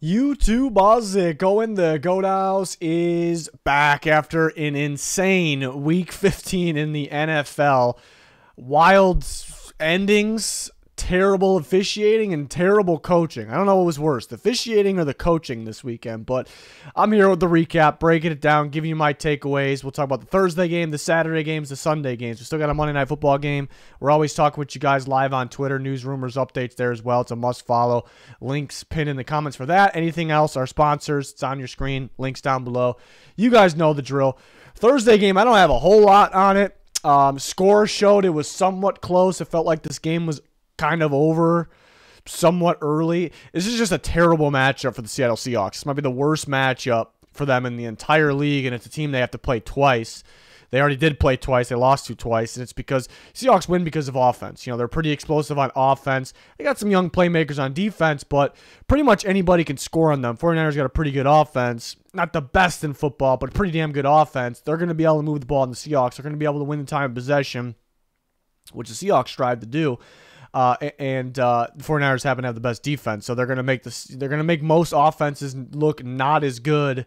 YouTube, how's it going? The Goat House is back after an insane Week 15 in the NFL. Wild endings, terrible officiating, and terrible coaching. I don't know what was worse, the officiating or the coaching this weekend, but I'm here with the recap, breaking it down, giving you my takeaways. We'll talk about the Thursday game, the Saturday games, the Sunday games. We still got a Monday Night Football game. We're always talking with you guys live on Twitter, news, rumors, updates there as well. It's a must follow. Links pinned in the comments for that. Anything else, our sponsors, it's on your screen, links down below. You guys know the drill. Thursday game, I don't have a whole lot on it. Score showed it was somewhat close. It felt like this game was kind of over somewhat early. This is just a terrible matchup for the Seattle Seahawks. This might be the worst matchup for them in the entire league, and it's a team they have to play twice. They already did play twice. They lost to twice, and it's because Seahawks win because of offense. You know, they're pretty explosive on offense. They got some young playmakers on defense, but pretty much anybody can score on them. 49ers got a pretty good offense. Not the best in football, but a pretty damn good offense. They're going to be able to move the ball in the Seahawks. They're going to be able to win the time of possession, which the Seahawks strive to do. The 49ers happen to have the best defense, so they're going to make this. They're going to make most offenses look not as good.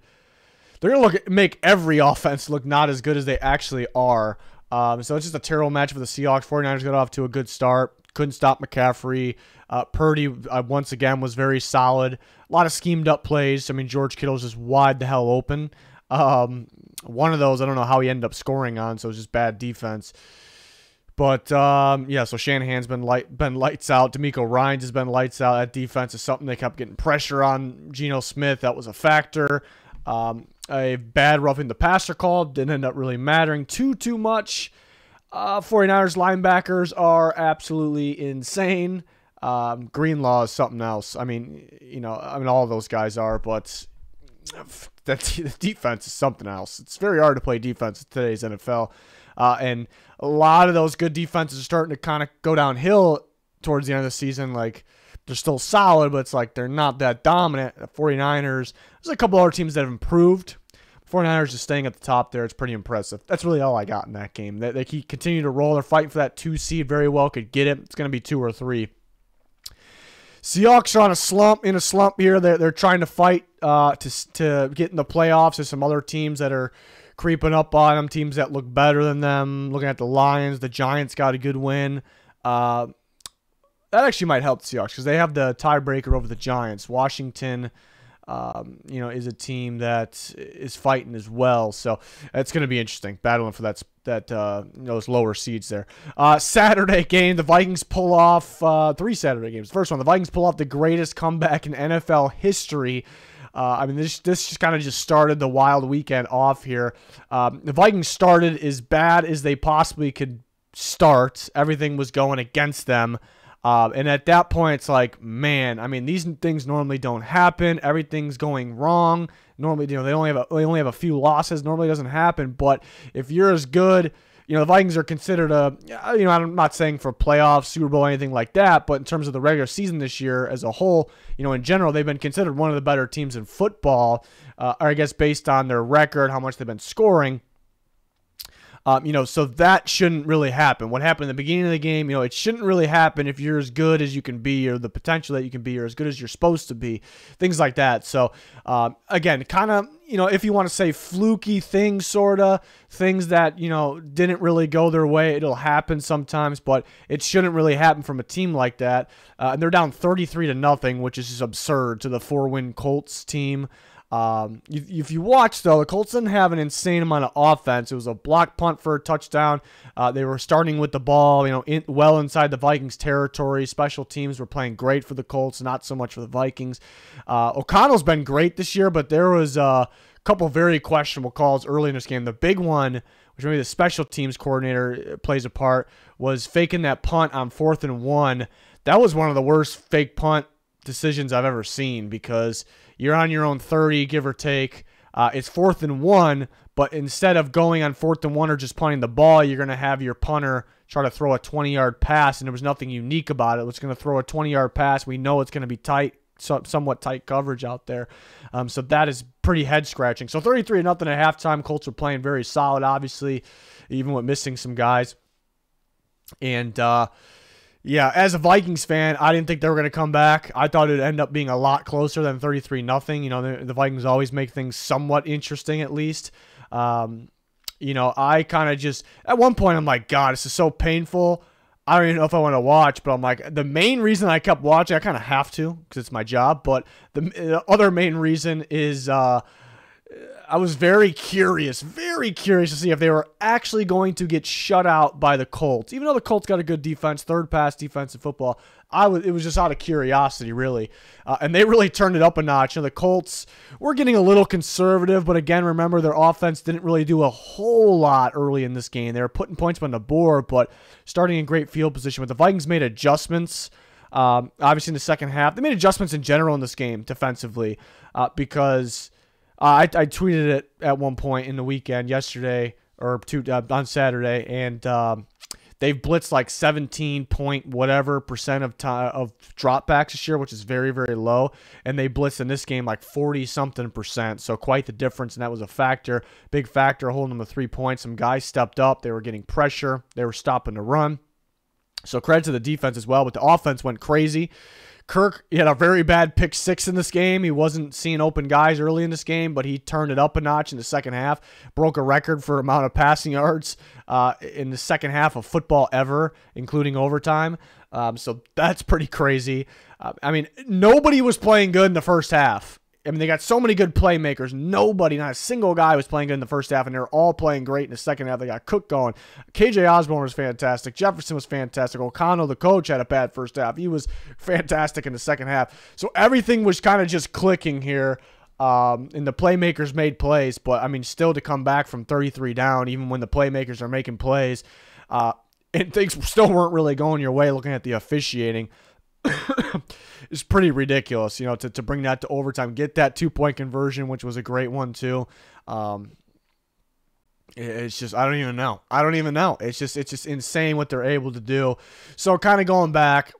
They're going to make every offense look not as good as they actually are. So it's just a terrible match for the Seahawks. 49ers got off to a good start. Couldn't stop McCaffrey. Purdy, once again, was very solid. A lot of schemed up plays. I mean, George Kittle's just wide the hell open. One of those, I don't know how he ended up scoring on, so it was just bad defense. But, yeah, so Shanahan's been lights out. D'Amico Ryans has been lights out. That defense is something they kept getting pressure on. Geno Smith, that was a factor. A bad roughing the passer call didn't end up really mattering too much. 49ers linebackers are absolutely insane. Greenlaw is something else. I mean, all of those guys are, but the defense is something else. It's very hard to play defense in today's NFL. And a lot of those good defenses are starting to kind of go downhill towards the end of the season. Like, they're still solid, but it's like they're not that dominant. The 49ers, there's a couple other teams that have improved. 49ers just staying at the top there. It's pretty impressive. That's really all I got in that game. They continue to roll. They're fighting for that 2 seed. Very well could get it. It's going to be 2 or 3. Seahawks are on in a slump here. They're trying to fight to get in the playoffs. There's some other teams that are creeping up on them, teams that look better than them. Looking at the Lions, the Giants got a good win. That actually might help the Seahawks because they have the tiebreaker over the Giants. Washington, is a team that is fighting as well. So it's going to be interesting, battling for those lower seeds there. Saturday game, the Vikings pull off 3 Saturday games. First one, the Vikings pull off the greatest comeback in NFL history. This just kind of just started the wild weekend off here. The Vikings started as bad as they possibly could start. Everything was going against them. And at that point, it's like, man, I mean, these things normally don't happen. Everything's going wrong. Normally, they only have a few losses. Normally, it doesn't happen. But if you're as good, the Vikings are considered I'm not saying for playoffs, Super Bowl, anything like that, but in terms of the regular season this year as a whole, in general, they've been considered one of the better teams in football, or I guess based on their record, how much they've been scoring. So that shouldn't really happen. What happened in the beginning of the game, it shouldn't really happen if you're as good as you can be or the potential that you can be or as good as you're supposed to be, things like that. So, again, kind of, if you want to say fluky things, sort of, things that, didn't really go their way, it'll happen sometimes, but it shouldn't really happen from a team like that. And they're down 33-0, which is just absurd to the 4-win Colts team. If you watch, though, the Colts didn't have an insane amount of offense. It was a block punt for a touchdown. They were starting with the ball, well inside the Vikings territory. Special teams were playing great for the Colts, not so much for the Vikings. O'Connell's been great this year, but there was a couple very questionable calls early in this game. The big one, which maybe the special teams coordinator plays a part, was faking that punt on 4th and 1. That was one of the worst fake punt decisions I've ever seen because you're on your own 30, give or take. It's 4th and 1, but instead of going on 4th and 1 or just punting the ball, you're going to have your punter try to throw a 20-yard pass, and there was nothing unique about it. It was going to throw a 20-yard pass. We know it's going to be tight, somewhat tight coverage out there. So that is pretty head-scratching. So 33-0 at halftime. Colts were playing very solid, obviously, even with missing some guys. And Yeah, as a Vikings fan, I didn't think they were going to come back. I thought it'd end up being a lot closer than 33-0. You know, the Vikings always make things somewhat interesting, at least. You know, I kind of just, at one point, I'm like, God, this is so painful. I don't even know if I want to watch, but I'm like, the main reason I kept watching, I kind of have to because it's my job, but the other main reason is I was very curious to see if they were actually going to get shut out by the Colts. Even though the Colts got a good defense, third pass defense in football, it was just out of curiosity, really. And they really turned it up a notch. You know, the Colts were getting a little conservative, but again, remember, their offense didn't really do a whole lot early in this game. They were putting points on the board, but starting in great field position. But the Vikings made adjustments, obviously, in the second half. They made adjustments in general in this game defensively because I tweeted it at one point in the weekend yesterday or on Saturday, and they've blitzed like 17 point whatever percent of dropbacks this year, which is very, very low. And they blitzed in this game like 40-something%. So quite the difference, and that was a factor, big factor, holding them to 3 points. Some guys stepped up. They were getting pressure. They were stopping the run. So credit to the defense as well, but the offense went crazy. Kirk, he had a very bad pick 6 in this game. He wasn't seeing open guys early in this game, but he turned it up a notch in the second half. Broke a record for amount of passing yards in the second half of football ever, including overtime. So that's pretty crazy. I mean, nobody was playing good in the first half. I mean, they got so many good playmakers. Nobody, not a single guy was playing good in the first half, and they were all playing great in the second half. They got Cook going. KJ Osborne was fantastic. Jefferson was fantastic. O'Connell, the coach, had a bad first half. He was fantastic in the second half. So everything was kind of just clicking here, and the playmakers made plays. But, I mean, still to come back from 33 down, even when the playmakers are making plays, and things still weren't really going your way looking at the officiating. It's pretty ridiculous, you know, to bring that to overtime, get that 2-point conversion, which was a great one too. It's just, I don't even know. It's just insane what they're able to do. So kind of going back,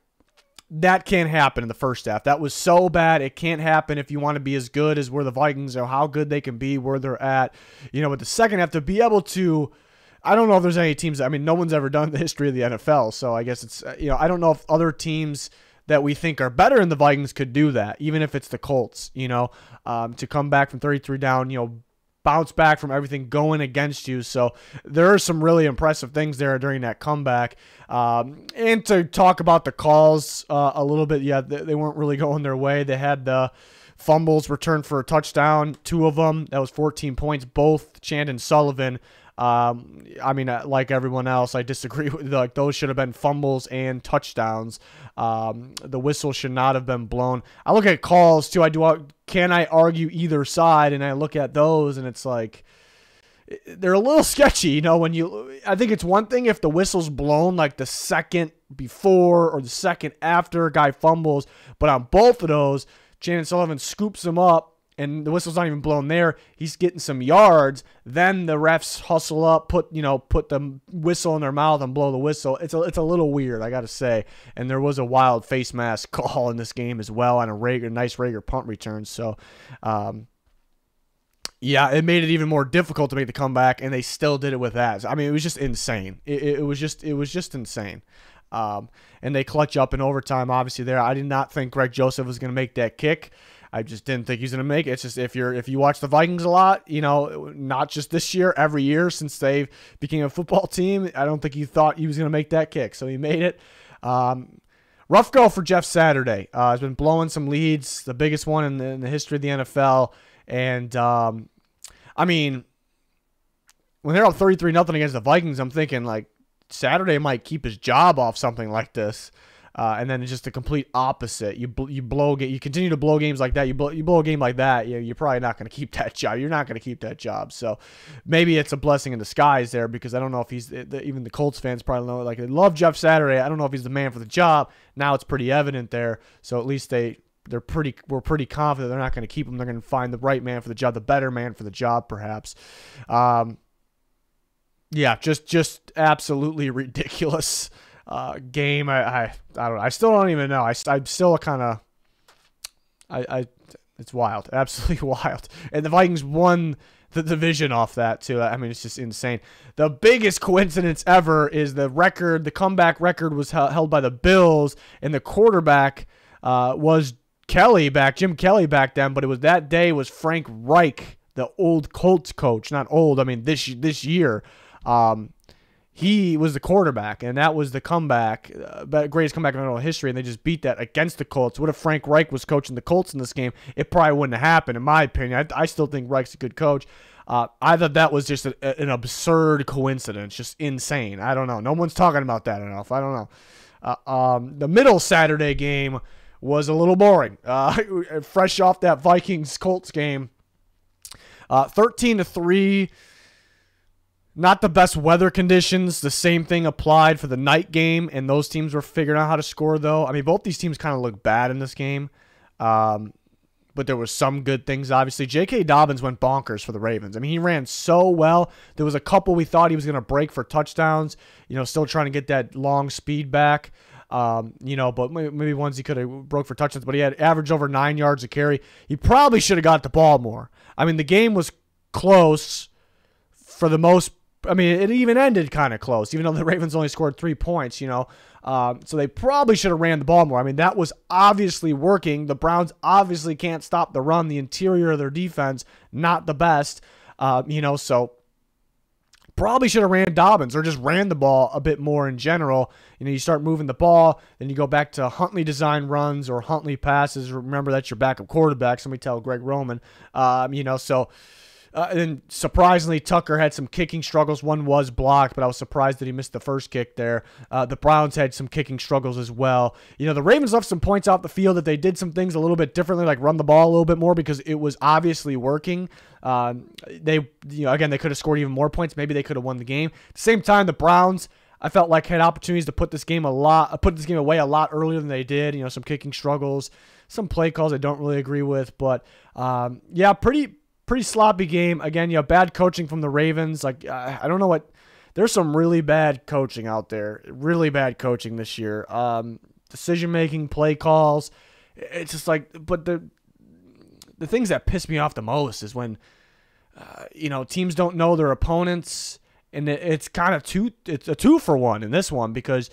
that can't happen in the first half. That was so bad. It can't happen if you want to be as good as where the Vikings are, how good they can be, where they're at. You know, with the second half, to be able to, I don't know if there's any teams, I mean, no one's ever done the history of the NFL. So I guess it's, you know, I don't know if other teams that we think are better than the Vikings could do that, even if it's the Colts, you know, to come back from 33 down, you know, bounce back from everything going against you. So there are some really impressive things there during that comeback. And to talk about the calls a little bit, yeah, they weren't really going their way. They had the fumbles returned for a touchdown, 2 of them. That was 14 points, both Chand and Sullivan. I mean, like everyone else, I disagree with, like, those should have been fumbles and touchdowns. The whistle should not have been blown. I look at calls too. Can I argue either side? And I look at those, and it's like, they're a little sketchy, you know. I think it's one thing if the whistle's blown like the second before or the second after a guy fumbles, but on both of those, Shannon Sullivan scoops him up, and the whistle's not even blown there. He's getting some yards. Then the refs hustle up, put the whistle in their mouth and blow the whistle. It's a little weird, I got to say. And there was a wild face mask call in this game as well on a nice Rager punt return. So, yeah, it made it even more difficult to make the comeback, and they still did it with that. I mean, it was just insane. It was just insane. And they clutch up in overtime, obviously there. I did not think Greg Joseph was going to make that kick. I just didn't think he's going to make it. It's just if you watch the Vikings a lot, you know, not just this year, every year since they became a football team, I don't think you thought he was going to make that kick. So he made it. Rough go for Jeff Saturday. He's been blowing some leads, the biggest one in the history of the NFL. And, I mean, when they're up 33-0 against the Vikings, I'm thinking, like, Saturday might keep his job off something like this. And then it's just the complete opposite. You continue to blow games like that. You blow a game like that, you're probably not going to keep that job. You're not going to keep that job. So maybe it's a blessing in disguise there, because I don't know if even the Colts fans probably know, like, they love Jeff Saturday. I don't know if he's the man for the job. Now it's pretty evident there. So at least we're pretty confident they're not going to keep him. They're going to find the right man for the job, the better man for the job, perhaps. Yeah, just absolutely ridiculous game. I don't know. I still don't even know. I'm still kind of, it's wild, absolutely wild. And the Vikings won the division off that too. I mean, it's just insane. The biggest coincidence ever is the comeback record was held by the Bills, and the quarterback was Jim Kelly back then, but that day was Frank Reich, the old Colts coach. Not old, I mean this year. He was the quarterback, and that was the comeback, greatest comeback in all history, and they just beat that against the Colts. What if Frank Reich was coaching the Colts in this game? It probably wouldn't have happened, in my opinion. I still think Reich's a good coach. I thought that was just an absurd coincidence, just insane. I don't know. No one's talking about that enough. I don't know. The middle Saturday game was a little boring. Fresh off that Vikings Colts game, 13-3. Not the best weather conditions. The same thing applied for the night game, and those teams were figuring out how to score, though. I mean, both these teams kind of look bad in this game, but there was some good things, obviously. J.K. Dobbins went bonkers for the Ravens. I mean, he ran so well. There was a couple we thought he was going to break for touchdowns, still trying to get that long speed back, but maybe ones he could have broke for touchdowns, but he had averaged over 9 yards a carry. He probably should have got the ball more. I mean, the game was close for the most. I mean, it even ended kind of close, even though the Ravens only scored 3 points, So they probably should have ran the ball more. I mean, that was obviously working. The Browns obviously can't stop the run. The interior of their defense, not the best, so probably should have ran Dobbins or just ran the ball a bit more in general. You start moving the ball, then you go back to Huntley design runs or Huntley passes. Remember, that's your backup quarterback. Somebody tell Greg Roman, And then surprisingly, Tucker had some kicking struggles. One was blocked, but I was surprised that he missed the first kick there. The Browns had some kicking struggles as well. The Ravens left some points off the field that they did some things a little bit differently, like run the ball a little bit more because it was obviously working. They could have scored even more points. Maybe they could have won the game. At the same time, the Browns, I felt like, had opportunities to put this game away a lot earlier than they did. Some kicking struggles, some play calls I don't really agree with, but pretty sloppy game. Again, bad coaching from the Ravens. Like, I don't know what. There's some really bad coaching out there. Really bad coaching this year. Decision-making, play calls. It's just like, but the things that piss me off the most is when, teams don't know their opponents, and it's kind of it's a 2-for-1 in this one because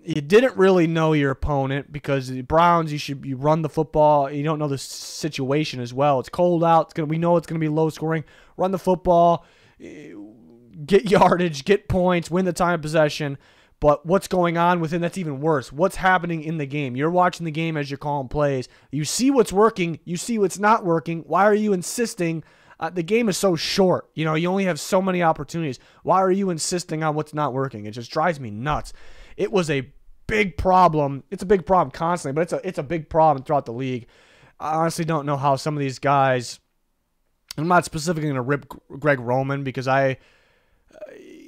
you didn't really know your opponent because the Browns, you run the football. You don't know the situation as well. It's cold out. We know it's going to be low scoring. Run the football, get yardage, get points, win the time of possession. But what's going on within that's even worse. What's happening in the game? You're watching the game as you're calling plays. You see what's working. You see what's not working. Why are you insisting? The game is so short. You only have so many opportunities. Why are you insisting on what's not working? It just drives me nuts. It was a big problem. It's a big problem constantly, but it's a big problem throughout the league. I honestly don't know how some of these guys. I'm not specifically going to rip Greg Roman because I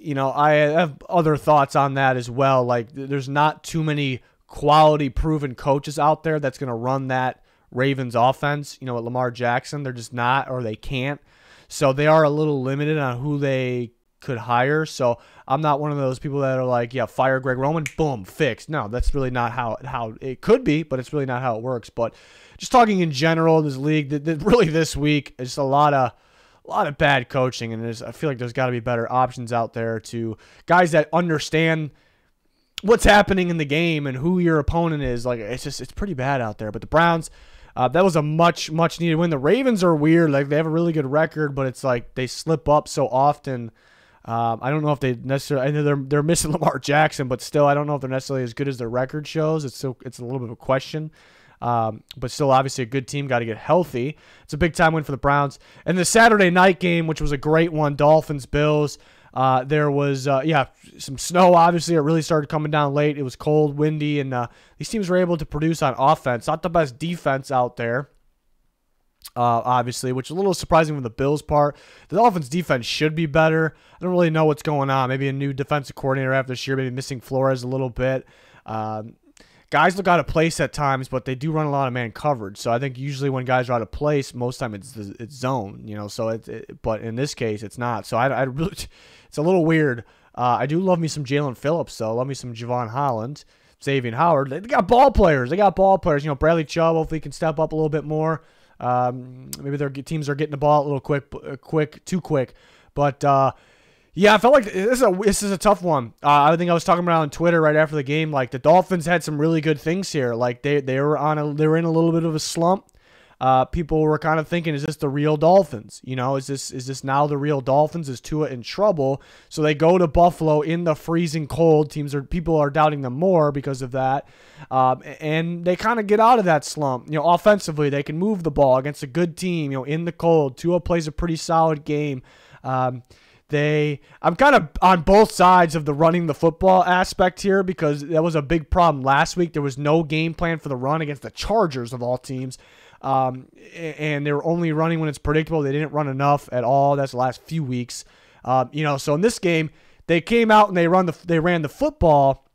have other thoughts on that as well. Like, there's not too many quality proven coaches out there that's going to run that Ravens offense. With Lamar Jackson, they're just not, or they can't. So they are a little limited on who they could hire. So I'm not one of those people that are like, fire Greg Roman, boom, fixed. No, that's really not how it could be, but it's really not how it works. But just talking in general, this league, really this week, it's just a lot of bad coaching, and I feel like there's got to be better options out there to guys that understand what's happening in the game and who your opponent is. Like, it's pretty bad out there. But the Browns, that was a much needed win. The Ravens are weird. Like, they have a really good record, but it's like they slip up so often. I don't know if they necessarily. I know they're missing Lamar Jackson, but still, I don't know if they're necessarily as good as their record shows. It's a little bit of a question. But still, obviously, a good team got to get healthy. It's a big-time win for the Browns. And the Saturday night game, which was a great one, Dolphins Bills. There was some snow. Obviously, it really started coming down late. It was cold, windy, and these teams were able to produce on offense. Not the best defense out there. Obviously, which is a little surprising from the Bills' part. The Dolphins' defense should be better. I don't really know what's going on. Maybe a new defensive coordinator after this year, maybe missing Flores a little bit. Guys look out of place at times, but they do run a lot of man coverage. So I think usually when guys are out of place, most time it's zone. So but in this case, it's not. So I really, it's a little weird. I do love me some Jalen Phillips, though. Love me some Javon Holland, Xavier Howard. They got ball players. Bradley Chubb hopefully can step up a little bit more. Maybe their teams are getting the ball a little too quick. But yeah, I felt like this is a tough one. I think I was talking about on Twitter right after the game. Like the Dolphins had some really good things here. Like they were in a little bit of a slump. People were kind of thinking, is this the real Dolphins? Is this now the real Dolphins? Is Tua in trouble? So they go to Buffalo in the freezing cold. People are doubting them more because of that. And they kind of get out of that slump. Offensively, they can move the ball against a good team, in the cold. Tua plays a pretty solid game. I'm kind of on both sides of the running the football aspect here because that was a big problem last week. There was no game plan for the run against the Chargers of all teams. And they were only running when it's predictable. They didn't run enough at all. That's the last few weeks. So in this game, they came out and they ran the football.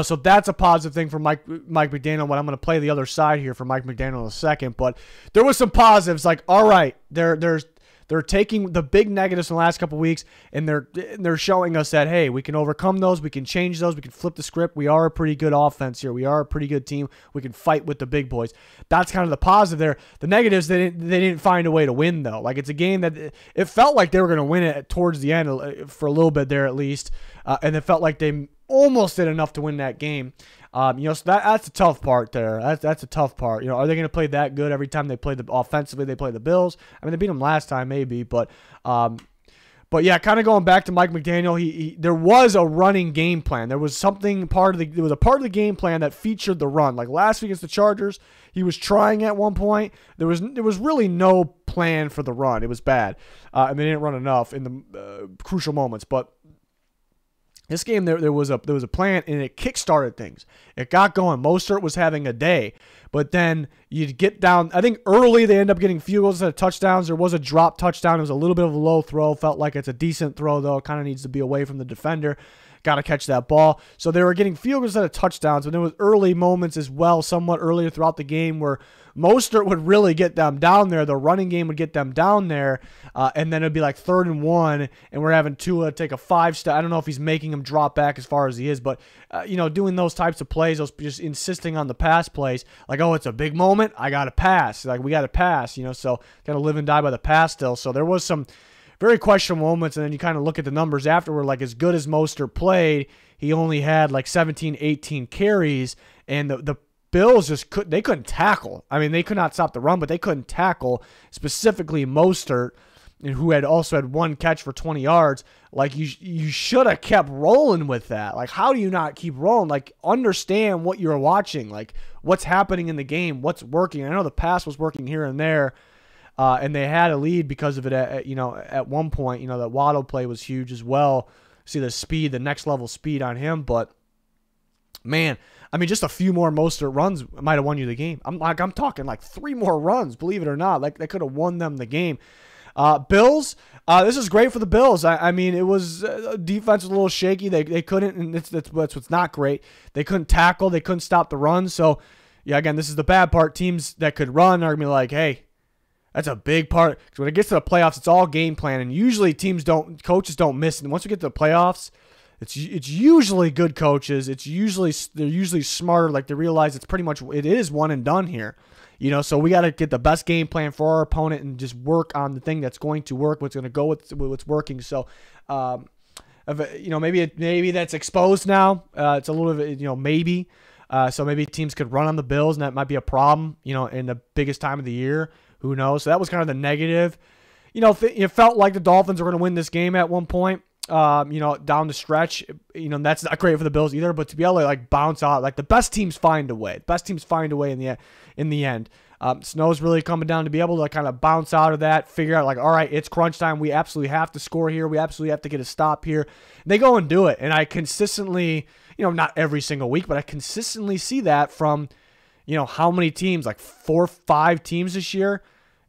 So that's a positive thing for Mike McDaniel. But I'm going to play the other side here for Mike McDaniel in a second. But there was some positives. Like, all right, they're taking the big negatives in the last couple of weeks, and they're showing us that, hey, we can overcome those, we can change those, we can flip the script. We are a pretty good offense here. We are a pretty good team. We can fight with the big boys. That's kind of the positive there. The negatives, they didn't find a way to win, though. Like, it's a game that it felt like they were going to win it towards the end for a little bit there at least, and it felt like they almost did enough to win that game. So that's a tough part there. That's a tough part. Are they going to play that good every time they play offensively? They play the Bills. I mean, they beat them last time maybe, but yeah, kind of going back to Mike McDaniel. There was a running game plan. There was a part of the game plan that featured the run. Like last week against the Chargers, he was trying at one point. There was really no plan for the run. It was bad, and they didn't run enough in the crucial moments, but. This game, there was a plan, and it kickstarted things. It got going. Mostert was having a day, but then you'd get down. I think early they end up getting field goals instead of touchdowns. There was a drop touchdown. It was a little bit of a low throw. Felt like it's a decent throw, though. It kind of needs to be away from the defender. Got to catch that ball. So they were getting field goals instead of touchdowns, but there was early moments as well, somewhat earlier throughout the game, where Mostert would really get them down there. The running game would get them down there, and then it'd be like 3rd and 1, and we're having Tua take a 5-step. I don't know if he's making him drop back as far as he is, but doing those types of plays, just insisting on the pass plays, like, oh, it's a big moment, I got to pass. Like, we got to pass, so got to live and die by the pass still. So there was some very questionable moments, and then you kind of look at the numbers afterward, like as good as Mostert played, he only had like 17, 18 carries, and the Bills they couldn't tackle. I mean, they could not stop the run, but they couldn't tackle, specifically Mostert, who had also had one catch for 20 yards. Like, you should have kept rolling with that. Like, how do you not keep rolling? Like, understand what you're watching, like what's happening in the game, what's working. I know the pass was working here and there, and they had a lead because of it at one point. That Waddle play was huge as well. See the speed, the next level speed on him, but man, I mean, just a few more Mostert runs might have won you the game. I'm talking like 3 more runs, believe it or not. Like, they could have won them the game. Bills, this is great for the Bills. I mean, it was defense was a little shaky. They couldn't, and that's what's not great. They couldn't tackle. They couldn't stop the run. So, yeah, again, this is the bad part. Teams that could run are going to be like, hey, that's a big part. Because when it gets to the playoffs, it's all game plan. And usually coaches don't miss. And once we get to the playoffs, it's usually good coaches. They're usually smarter. Like, they realize it is one and done here. So we got to get the best game plan for our opponent and just work on the thing that's going to work, what's going to go with what's working. So, maybe that's exposed now. It's a little bit, maybe. So maybe teams could run on the Bills, and that might be a problem, in the biggest time of the year. Who knows? So that was kind of the negative. It felt like the Dolphins were going to win this game at one point. Down the stretch, that's not great for the Bills either, but to be able to like bounce out, like the best teams find a way. In the end. Snow's really coming down to be able to kind of bounce out of that, figure out like, all right, it's crunch time. We absolutely have to score here. We absolutely have to get a stop here. And they go and do it. And I consistently, not every single week, but I consistently see that from, how many teams, like 4 or 5 teams this year.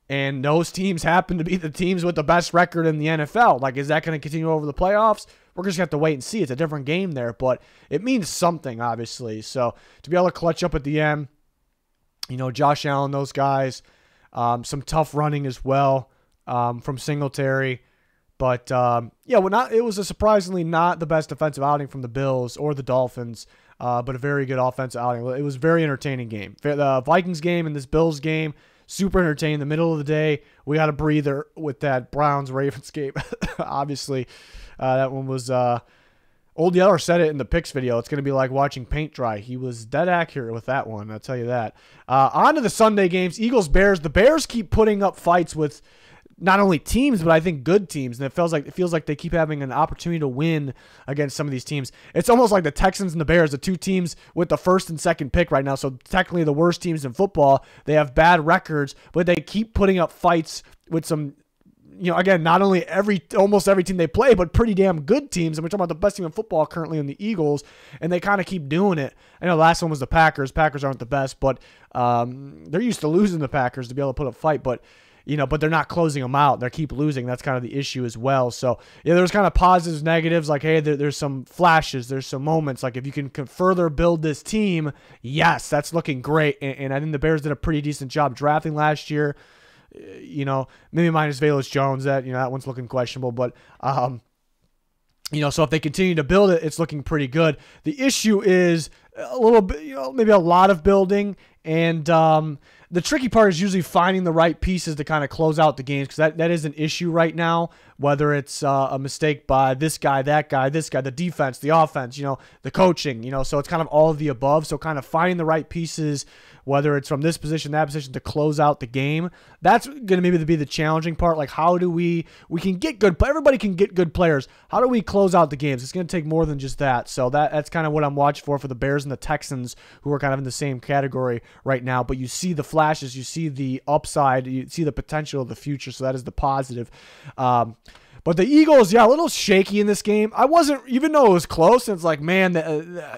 And those teams happen to be the teams with the best record in the NFL. Like, is that going to continue over the playoffs? We're just going to have to wait and see. It's a different game there, but it means something, obviously. So to be able to clutch up at the end, Josh Allen, those guys, some tough running as well from Singletary. But, it was a surprisingly not the best defensive outing from the Bills or the Dolphins, but a very good offensive outing. It was a very entertaining game. The Vikings game and this Bills game, super entertaining. The middle of the day, we got a breather with that Browns-Ravens game. Obviously, that one was Old Yeller said it in the picks video. It's going to be like watching paint dry. He was dead accurate with that one, I'll tell you that. On to the Sunday games, Eagles-Bears. The Bears keep putting up fights with not only teams, but I think good teams. And it feels like they keep having an opportunity to win against some of these teams. It's almost like the Texans and the Bears, the two teams with the first and second pick right now. So technically the worst teams in football. They have bad records, but they keep putting up fights with some, again, not only almost every team they play, but pretty damn good teams. And we're talking about the best team in football currently in the Eagles, and they kind of keep doing it. I know the last one was the Packers. Packers aren't the best, but they're used to losing the Packers to be able to put up a fight. But but they're not closing them out. They keep losing. That's kind of the issue as well. So, there's kind of positives, negatives. Like, hey, there's some flashes. There's some moments. Like, if you can further build this team, yes, that's looking great. And I think the Bears did a pretty decent job drafting last year. Maybe minus Velus Jones. That one's looking questionable. But, so if they continue to build it, it's looking pretty good. The issue is a little bit, maybe a lot of building. And the tricky part is usually finding the right pieces to kind of close out the games, because that is an issue right now, whether it's a mistake by this guy, that guy, this guy, the defense, the offense, the coaching, so it's kind of all of the above. So kind of finding the right pieces, whether it's from this position, that position, to close out the game. That's going to maybe be the challenging part. Like, how do we can get good, everybody can get good players. How do we close out the games? It's going to take more than just that. So that's kind of what I'm watching for the Bears and the Texans, who are kind of in the same category right now. But you see the flashes, you see the upside, you see the potential of the future. So that is the positive. But the Eagles, a little shaky in this game. I wasn't, even though it was close, and it's like, man,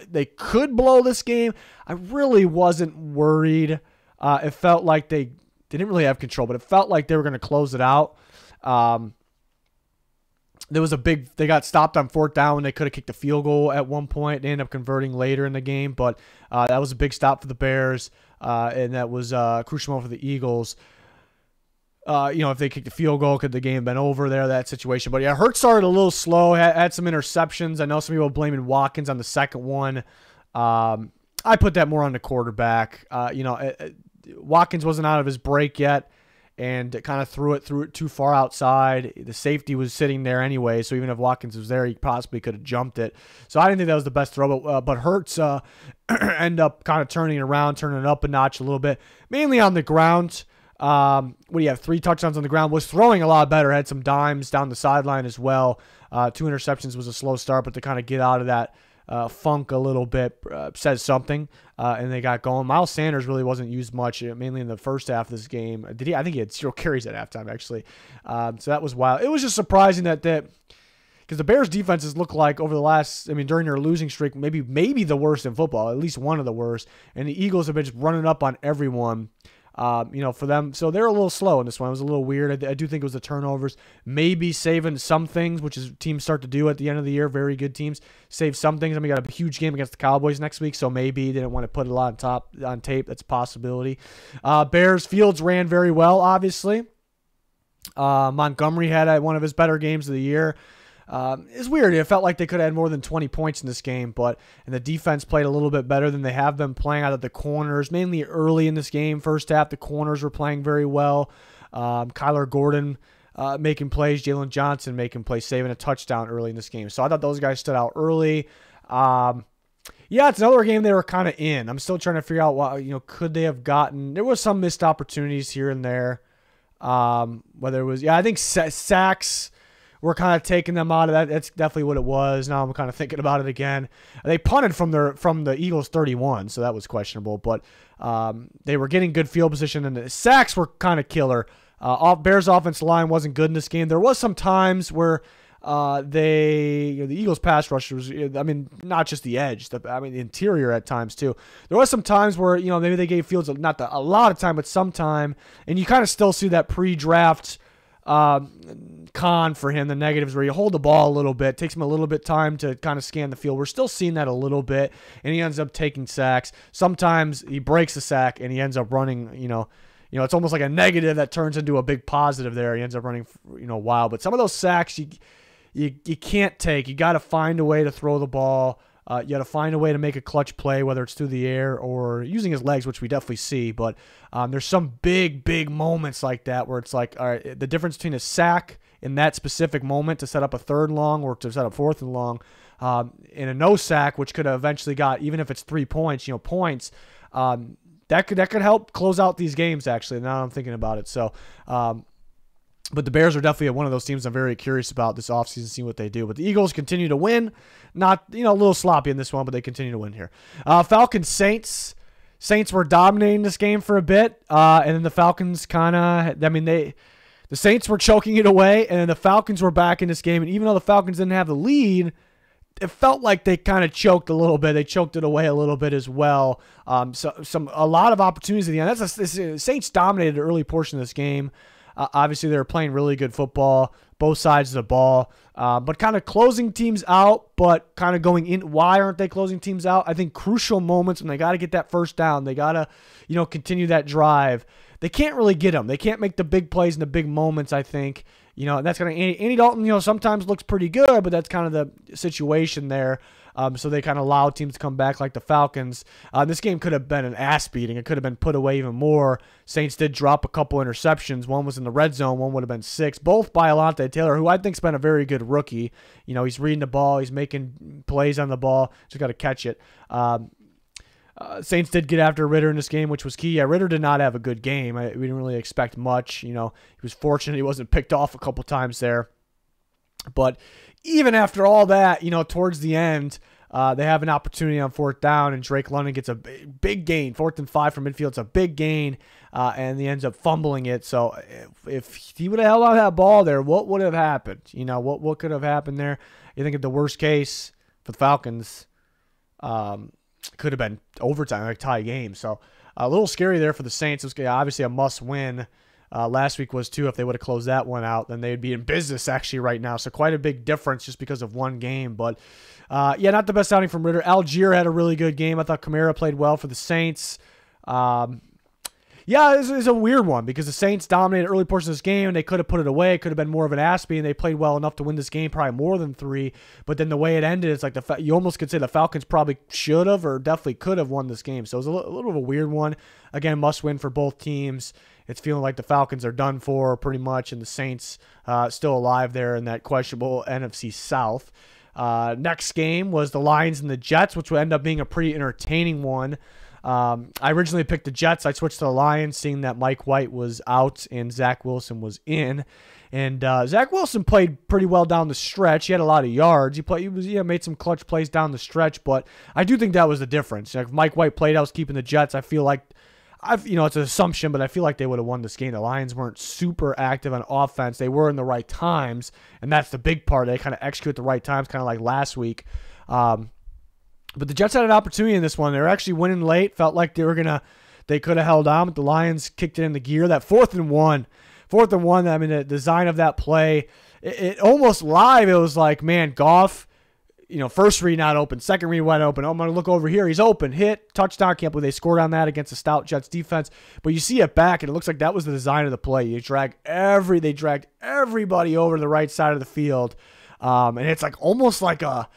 they could blow this game. I really wasn't worried. It felt like they didn't really have control, but it felt like they were going to close it out. There was they got stopped on fourth down when they could have kicked a field goal at one point. They ended up converting later in the game, but that was a big stop for the Bears, and that was crucial for the Eagles. If they kicked a field goal, could the game have been over there, that situation. But, Hurts started a little slow, had some interceptions. I know some people blaming Watkins on the second one. I put that more on the quarterback. Watkins wasn't out of his break yet, and kind of threw it too far outside. The safety was sitting there anyway, so even if Watkins was there, he possibly could have jumped it. So I didn't think that was the best throw, but Hurts ended up kind of turning it around, turning it up a notch a little bit, mainly on the ground. What do you have? 3 touchdowns on the ground. Was throwing a lot better. Had some dimes down the sideline as well. 2 interceptions was a slow start, but to kind of get out of that funk a little bit says something. And they got going. Miles Sanders really wasn't used much, mainly in the first half of this game. I think he had 0 carries at halftime, actually. So that was wild. It was just surprising that because the Bears' defenses look like over the last, during their losing streak, maybe the worst in football, at least one of the worst. And the Eagles have been just running up on everyone. For them. So they're a little slow in this one. It was a little weird. I do think it was the turnovers. Maybe saving some things, which is teams start to do at the end of the year. Very good teams save some things. We got a huge game against the Cowboys next week, so maybe they didn't want to put it a lot on tape. That's a possibility. Bears, Fields ran very well, obviously. Montgomery had one of his better games of the year. It's weird. It felt like they could have had more than 20 points in this game, and the defense played a little bit better than they have been playing out of the corners, mainly early in this game. First half, the corners were playing very well. Kyler Gordon making plays, Jalen Johnson making plays, saving a touchdown early in this game. So I thought those guys stood out early. It's another game they were kind of in. I'm still trying to figure out what, could they have gotten. There was some missed opportunities here and there. Whether it was, I think sacks. We're kind of taking them out of that. That's definitely what it was. Now I'm kind of thinking about it again. They punted from the Eagles 31, so that was questionable. But they were getting good field position, and the sacks were kind of killer. Bears' offensive line wasn't good in this game. There was some times where the Eagles' pass rushers, not just the edge, the interior at times too. There was some times where maybe they gave Fields not a lot of time, but some time, and you kind of still see that pre-draft con for him, the negatives, where you hold the ball a little bit, takes him a little bit time to kind of scan the field. We're still seeing that a little bit, and he ends up taking sacks. Sometimes he breaks a sack and he ends up running, it's almost like a negative that turns into a big positive there. He ends up running, wild. But some of those sacks you can't take. You got to find a way to throw the ball. You got to find a way to make a clutch play, whether it's through the air or using his legs, which we definitely see. But there's some big moments like that where it's like, all right, the difference between a sack in that specific moment to set up a 3rd and long or to set up 4th and long, in a no sack, which could have eventually got, even if it's 3 points, points, that could help close out these games, actually, now I'm thinking about it. So, but the Bears are definitely one of those teams I'm very curious about this offseason, seeing what they do. But the Eagles continue to win. Not, a little sloppy in this one, but they continue to win here. Falcons Saints. Saints were dominating this game for a bit, and then the Falcons the Saints were choking it away, and then the Falcons were back in this game. And even though the Falcons didn't have the lead, it felt like they kind of choked a little bit. They choked it away a little bit as well. A lot of opportunities at the end. The Saints dominated the early portion of this game. Obviously, they were playing really good football, both sides of the ball, but kind of closing teams out, but kind of going in. Why aren't they closing teams out? I think crucial moments when they got to get that first down, they got to, continue that drive. They can't really get them. They can't make the big plays in the big moments, I think. That's kind of Andy Dalton, sometimes looks pretty good, but that's kind of the situation there. So they kind of allow teams to come back like the Falcons. This game could have been an ass beating. It could have been put away even more. Saints did drop a couple interceptions. One was in the red zone. One would have been 6. Both by Alontae Taylor, who I think's been a very good rookie. He's reading the ball. He's making plays on the ball. Just got to catch it. Saints did get after Ritter in this game, which was key. Yeah, Ritter did not have a good game. We didn't really expect much. He was fortunate he wasn't picked off a couple times there. But even after all that, towards the end, they have an opportunity on 4th down, and Drake London gets a big gain. 4th and 5 from midfield. It's a big gain, and he ends up fumbling it. So if he would have held on that ball there, what would have happened? What could have happened there? You think of the worst case for the Falcons, could have been overtime, like tie game. So a little scary there for the Saints. It was obviously a must-win. Last week was too. If they would have closed that one out, then they'd be in business actually right now. So quite a big difference just because of one game. But yeah, not the best outing from Ritter. Algier had a really good game. I thought Kamara played well for the Saints. Yeah, this is a weird one because the Saints dominated early portion of this game, and they could have put it away. It could have been more of an ass beating. They played well enough to win this game, probably more than 3. But then the way it ended, it's like you almost could say the Falcons probably should have or definitely could have won this game. So it was a little of a weird one. Again, must win for both teams. It's feeling like the Falcons are done for pretty much, and the Saints still alive there in that questionable NFC South. Next game was the Lions and the Jets, which would end up being a pretty entertaining one. I originally picked the Jets. I switched to the Lions, seeing that Mike White was out and Zach Wilson was in. And Zach Wilson played pretty well down the stretch. He had a lot of yards. He made some clutch plays down the stretch, but I do think that was the difference. If Mike White played, I was keeping the Jets. I feel like it's an assumption, but I feel like they would have won this game. The Lions weren't super active on offense. They were in the right times, and that's the big part. They kind of execute at the right times, kind of like last week. But the Jets had an opportunity in this one. They were actually winning late. Felt like they could have held on, but the Lions kicked it into gear. That 4th and 1. I mean, the design of that play, it almost live. It was like, man, Goff, first read not open, second read wide open. Oh, I'm going to look over here. He's open. Hit. Touchdown. Can't believe they scored on that against a stout Jets defense. But you see it back, and it looks like that was the design of the play. They dragged everybody over to the right side of the field. And it's like almost like a,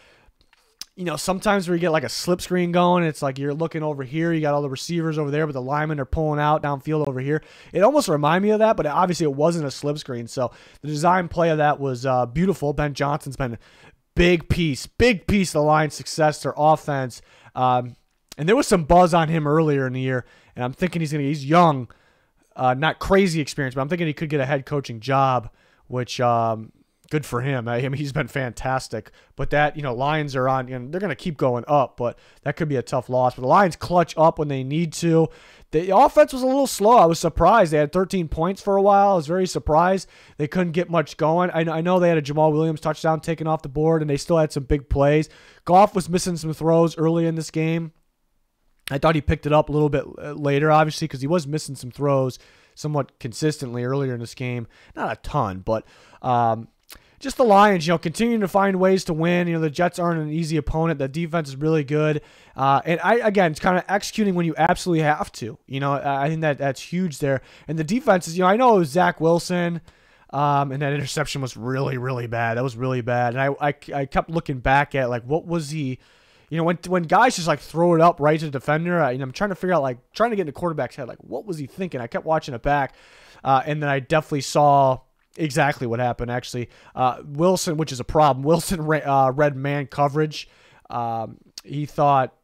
sometimes where you get like a slip screen going, it's like you're looking over here, you got all the receivers over there, but the linemen are pulling out downfield over here. It almost reminded me of that, but obviously it wasn't a slip screen. So the design play of that was beautiful. Ben Johnson's been big piece of the Lions' success, their offense. And there was some buzz on him earlier in the year, and I'm thinking he's young, not crazy experience, but I'm thinking he could get a head coaching job, which good for him. I mean, he's been fantastic. But that, Lions are on, they're going to keep going up, but that could be a tough loss. But the Lions clutch up when they need to. The offense was a little slow. I was surprised. They had 13 points for a while. I was very surprised. They couldn't get much going. I know they had a Jamal Williams touchdown taken off the board, and they still had some big plays. Goff was missing some throws early in this game. I thought he picked it up a little bit later, obviously, because he was missing some throws somewhat consistently earlier in this game. Not a ton, but just the Lions, continuing to find ways to win. The Jets aren't an easy opponent. The defense is really good. And it's kind of executing when you absolutely have to. I think that's huge there. And the defense is, I know it was Zach Wilson, and that interception was really, really bad. That was really bad. And I kept looking back at, like, what was he, when guys just like throw it up right to the defender, I'm trying to figure out, like, trying to get in the quarterback's head, like, what was he thinking? I kept watching it back, and then I definitely saw exactly what happened. Actually, Wilson, which is a problem. Wilson read man coverage. He thought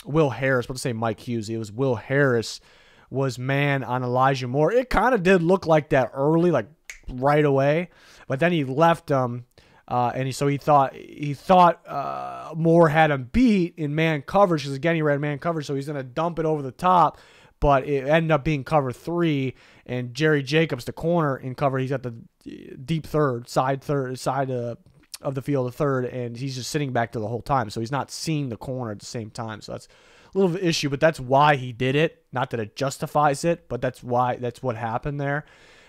Will Harris. Let's say Mike Hughes. It was Will Harris was man on Elijah Moore. It kind of did look like that early, like right away, but then he left him. And he thought Moore had him beat in man coverage, because again he ran man coverage, so he's gonna dump it over the top, but it ended up being cover 3, and Jerry Jacobs, the corner in cover, he's at the deep side of the field, the third, and he's just sitting back there the whole time, so he's not seeing the corner at the same time. So that's a little bit of an issue, but that's why he did it. Not that it justifies it, but that's what happened there.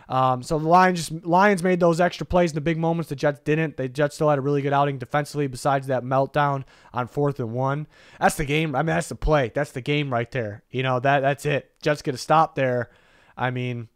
So the Lions made those extra plays in the big moments. The Jets didn't. The Jets still had a really good outing defensively besides that meltdown on 4th and 1. That's the game. I mean, that's the play. That's the game right there. That's it. Jets get a stop there. I mean,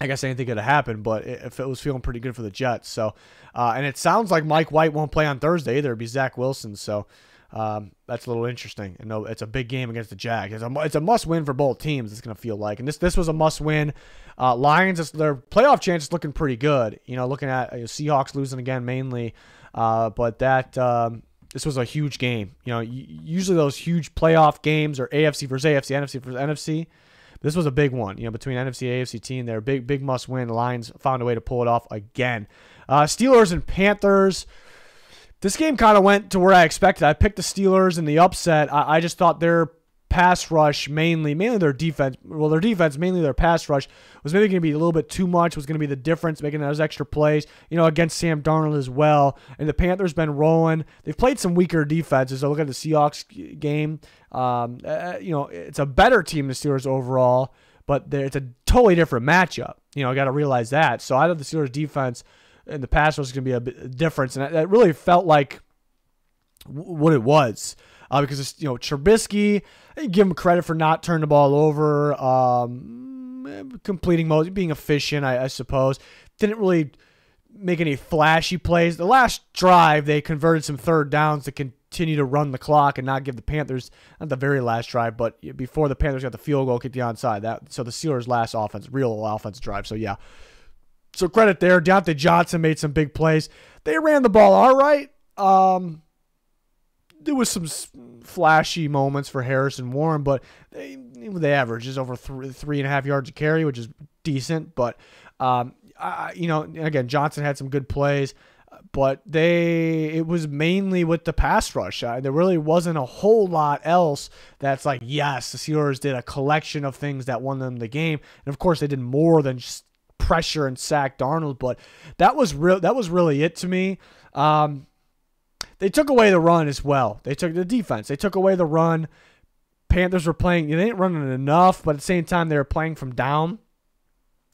I guess anything could have happened, but if it was feeling pretty good for the Jets. So, and it sounds like Mike White won't play on Thursday either. It'd be Zach Wilson. So, that's a little interesting. And no, it's a big game against the Jags. It's a must-win for both teams. It's going to feel like, and this was a must-win. Lions, their playoff chances looking pretty good. Looking at Seahawks losing again mainly, but this was a huge game. Usually those huge playoff games are AFC versus AFC, NFC versus NFC. This was a big one. Between NFC and AFC team, they're big must-win. The Lions found a way to pull it off again. Steelers and Panthers. This game kind of went to where I expected. I picked the Steelers in the upset. I just thought their pass rush, mainly their defense, mainly their pass rush, was maybe going to be a little bit too much, was going to be the difference, making those extra plays, against Sam Darnold as well. And the Panthers been rolling. They've played some weaker defenses. I look at the Seahawks game. It's a better team than the Steelers overall, but it's a totally different matchup. I got to realize that. So I thought the Steelers defense and the pass rush was going to be a bit difference, and that really felt like what it was. Because it's, Trubisky, you give him credit for not turning the ball over, completing most, being efficient, I suppose. Didn't really make any flashy plays. The last drive, they converted some third downs to continue to run the clock and not give the Panthers, not the very last drive, but before the Panthers got the field goal, kicked the onside. So the Steelers' last real offense drive. So yeah. So credit there. Deontay Johnson made some big plays. They ran the ball all right. There was some flashy moments for Harrison Warren, but they averages over 3.5 yards a carry, which is decent. But again, Johnson had some good plays, but it was mainly with the pass rush. There really wasn't a whole lot else that's like, yes, the Steelers did a collection of things that won them the game, and of course they did more than just pressure and sack Darnold. But that was really it to me. They took away the run as well. They took the defense. They took away the run. Panthers were playing. They didn't run it enough, but at the same time, they were playing from down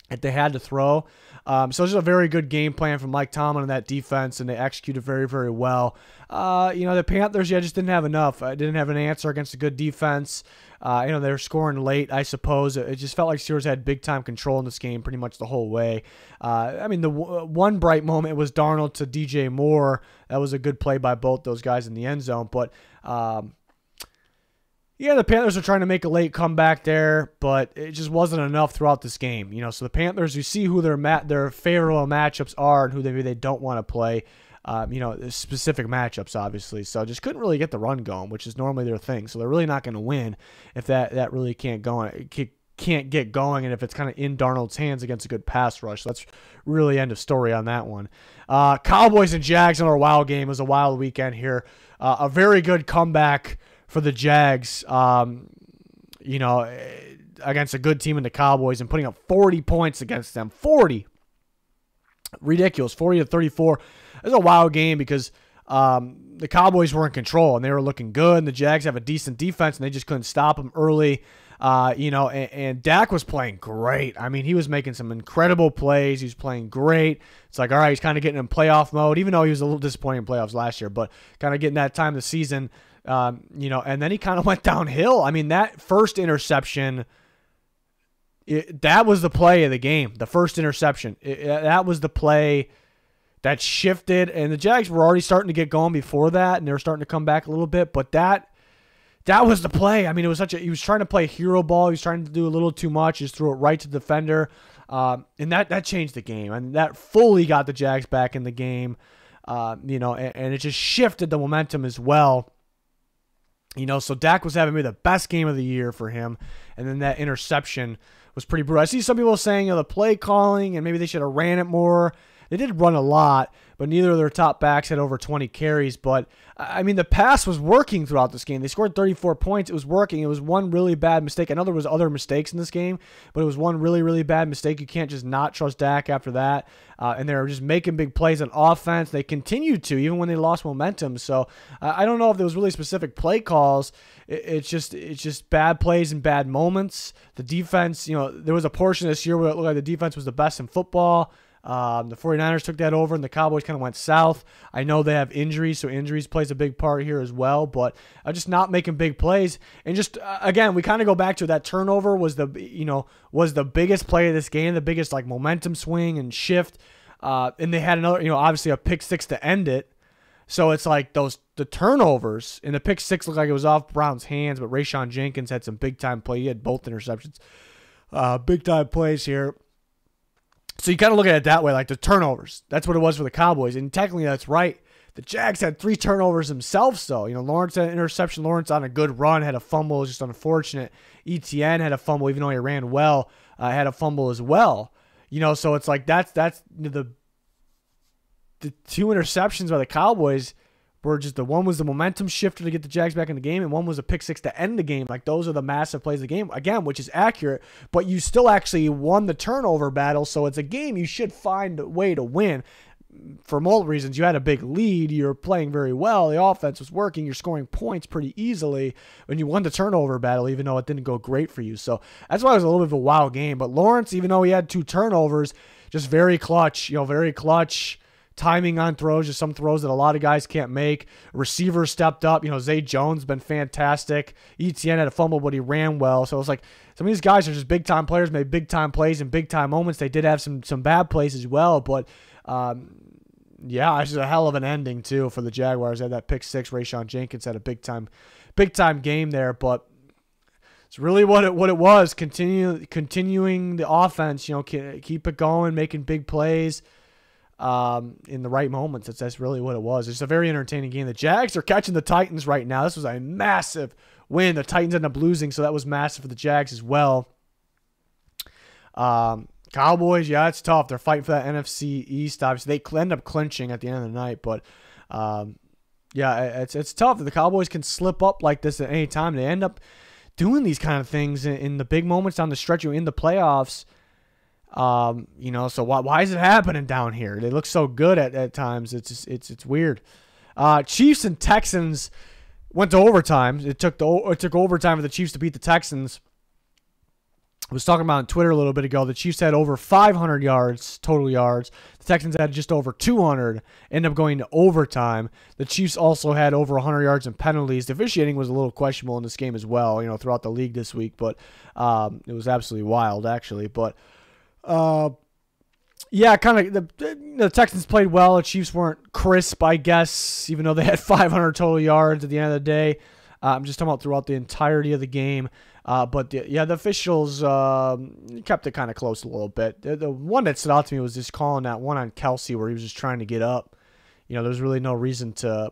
that they had to throw. So it was a very good game plan from Mike Tomlin and that defense, and they executed very, very well. The Panthers, just didn't have enough. Didn't have an answer against a good defense. They were scoring late, I suppose. It just felt like Steelers had big-time control in this game pretty much the whole way. The one bright moment was Darnold to DJ Moore. That was a good play by both those guys in the end zone. But, the Panthers are trying to make a late comeback there, but it just wasn't enough throughout this game. So the Panthers, you see who their favorable matchups are and who maybe they don't want to play. Specific matchups, obviously. So just couldn't really get the run going, which is normally their thing. So they're really not going to win if that really can't get going, and if it's kind of in Darnold's hands against a good pass rush. So that's really end of story on that one. Cowboys and Jags, another wild game. It was a wild weekend here. A very good comeback for the Jags, against a good team in the Cowboys and putting up 40 points against them. 40. Ridiculous. 40-34. It was a wild game because the Cowboys were in control and they were looking good, and the Jags have a decent defense and they just couldn't stop them early. And Dak was playing great. He was making some incredible plays. He was playing great. It's like, all right, he's kind of getting in playoff mode, even though he was a little disappointing in playoffs last year, but kind of getting that time of the season, and then he kind of went downhill. That first interception, that was the play of the game. The first interception, that was the play that shifted, and the Jags were already starting to get going before that, and they were starting to come back a little bit, but that was the play. I mean, it was he was trying to play hero ball. He was trying to do a little too much. Just threw it right to the defender. And that changed the game. And that fully got the Jags back in the game. And it just shifted the momentum as well. So Dak was having maybe the best game of the year for him. And then that interception was pretty brutal. I see some people saying, the play calling and maybe they should have ran it more. They did run a lot, but neither of their top backs had over 20 carries. But, I mean, the pass was working throughout this game. They scored 34 points. It was working. It was one really bad mistake. I know there was other mistakes in this game, but it was one really, really bad mistake. You can't just not trust Dak after that. And they were just making big plays on offense. They continued to, even when they lost momentum. So I don't know if there was really specific play calls. It's just bad plays and bad moments. The defense, there was a portion this year where it looked like the defense was the best in football. The 49ers took that over, and the Cowboys kind of went south. I know they have injuries, so injuries plays a big part here as well, but just not making big plays. And just, again, we kind of go back to that turnover was the biggest play of this game, the biggest momentum swing and shift. And they had another, obviously a pick six to end it. So it's like the turnovers, and the pick six looked like it was off Brown's hands, but Rayshon Jenkins had some big-time play. He had both interceptions. Big-time plays here. So you kind of look at it that way, like the turnovers. That's what it was for the Cowboys, and technically that's right. The Jags had 3 turnovers themselves, though. Lawrence had an interception. Lawrence on a good run had a fumble. It was just unfortunate. ETN had a fumble, even though he ran well, had a fumble as well. So it's like that's the 2 interceptions by the Cowboys were just, the one was the momentum shifter to get the Jags back in the game, and one was a pick six to end the game. Like, those are the massive plays of the game, again, which is accurate, but you still actually won the turnover battle, so it's a game you should find a way to win. For multiple reasons, you had a big lead, you're playing very well, the offense was working, you're scoring points pretty easily, and you won the turnover battle, even though it didn't go great for you. So that's why it was a little bit of a wild game. But Lawrence, even though he had 2 turnovers, just very clutch, very clutch. Timing on throws, just some throws that a lot of guys can't make. Receivers stepped up. Zay Jones been fantastic. ETN had a fumble, but he ran well. So it's like some of these guys are just big-time players, made big-time plays in big-time moments. They did have some bad plays as well, but yeah, it's just a hell of an ending, too, for the Jaguars. They had that pick six. Rayshon Jenkins had a big-time game there, but it's really what it was. Continuing the offense, keep it going, making big plays. In the right moments. That's really what it was. It's a very entertaining game. The Jags are catching the Titans right now. This was a massive win. The Titans ended up losing, so that was massive for the Jags as well. Cowboys, yeah, it's tough. They're fighting for that NFC East. Obviously, they end up clinching at the end of the night, but yeah, it's tough. The Cowboys can slip up like this at any time. They end up doing these kind of things in the big moments down the stretch in the playoffs. So why is it happening down here? They look so good at times. It's weird. Chiefs and Texans went to overtime. It took overtime for the Chiefs to beat the Texans. I was talking about on Twitter a little bit ago. The Chiefs had over 500 yards, total yards. The Texans had just over 200, ended up going to overtime. The Chiefs also had over 100 yards in penalties. The officiating was a little questionable in this game as well, throughout the league this week, but it was absolutely wild, actually. But yeah, kind of the Texans played well. The Chiefs weren't crisp, I guess, even though they had 500 total yards at the end of the day. I'm just talking about throughout the entirety of the game. But the officials kept it kind of close a little bit. The one that stood out to me was just calling that one on Kelsey where he was just trying to get up. There's really no reason to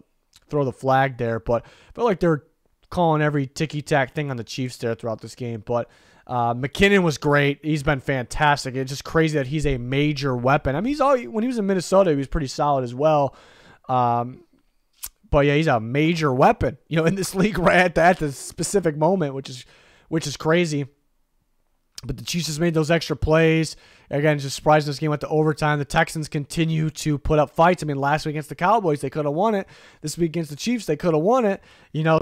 throw the flag there, but I felt like they're calling every ticky-tack thing on the Chiefs there throughout this game. But McKinnon was great. He's been fantastic. It's just crazy that he's a major weapon. I mean, when he was in Minnesota, he was pretty solid as well. But yeah, he's a major weapon, in this league right at the specific moment, which is crazy. But the Chiefs just made those extra plays. Again, just surprising this game went to overtime. The Texans continue to put up fights. I mean, last week against the Cowboys, they could have won it. This week against the Chiefs, they could have won it.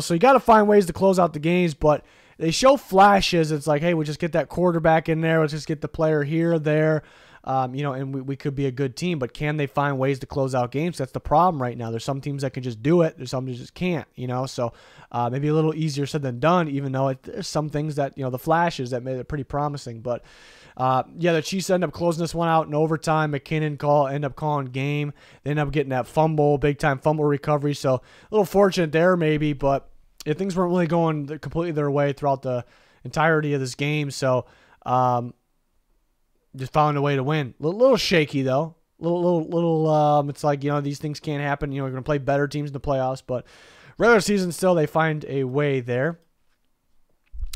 So you got to find ways to close out the games, but they show flashes. It's like, hey, we'll just get that quarterback in there. Let's just get the player here or there. and we could be a good team, but can they find ways to close out games? That's the problem right now. There's some teams that can just do it. There's some that just can't, so maybe a little easier said than done, even though there's some things that, the flashes that made it pretty promising. But the Chiefs end up closing this one out in overtime. McKinnon end up calling game. They end up getting that fumble, big-time fumble recovery. So a little fortunate there maybe, but things weren't really going completely their way throughout the entirety of this game. So just found a way to win. A little shaky, though. It's like, these things can't happen. You're going to play better teams in the playoffs, but regular season still, they find a way there.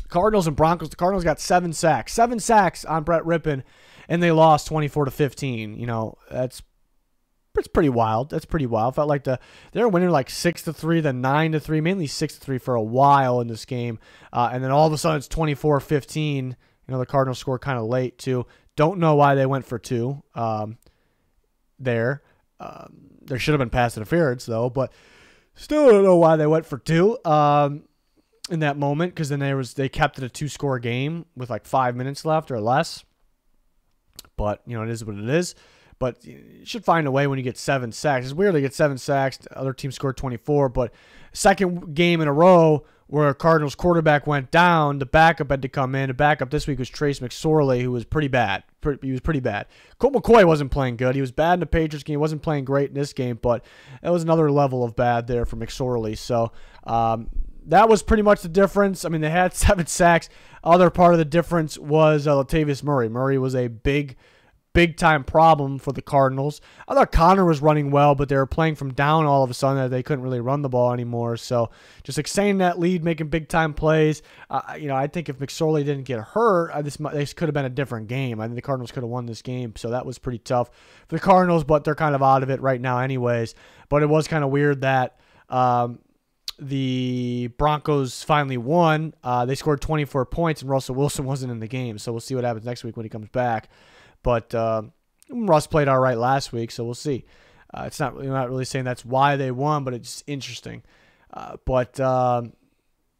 Cardinals and Broncos. The Cardinals got 7 sacks. 7 sacks on Brett Rippon, and they lost 24-15. It's pretty wild. That's pretty wild. Felt like they were winning like 6-3, then 9-3, mainly 6-3 for a while in this game. And then all of a sudden it's 24-15. The Cardinals scored kind of late, too. Don't know why they went for 2 there. There should have been pass interference, though, but still don't know why they went for 2 in that moment, because then they kept it a 2-score game with like 5 minutes left or less. But, it is what it is. But you should find a way when you get 7 sacks. It's weird to get 7 sacks. The other team scored 24, but second game in a row where a Cardinals quarterback went down, the backup had to come in. The backup this week was Trace McSorley, who was pretty bad. He was pretty bad. Colt McCoy wasn't playing good. He was bad in the Patriots game. He wasn't playing great in this game, but it was another level of bad there for McSorley. So that was pretty much the difference. I mean, they had 7 sacks. Other part of the difference was Latavius Murray. Murray was a big-time problem for the Cardinals. I thought Connor was running well, but they were playing from down all of a sudden that they couldn't really run the ball anymore. So just extending that lead, making big-time plays. I think if McSorley didn't get hurt, this could have been a different game. I think the Cardinals could have won this game, so that was pretty tough for the Cardinals, but they're kind of out of it right now anyways. But it was kind of weird that the Broncos finally won. They scored 24 points, and Russell Wilson wasn't in the game, so we'll see what happens next week when he comes back. But Russ played all right last week, so we'll see. It's not really saying that's why they won, but it's interesting. Not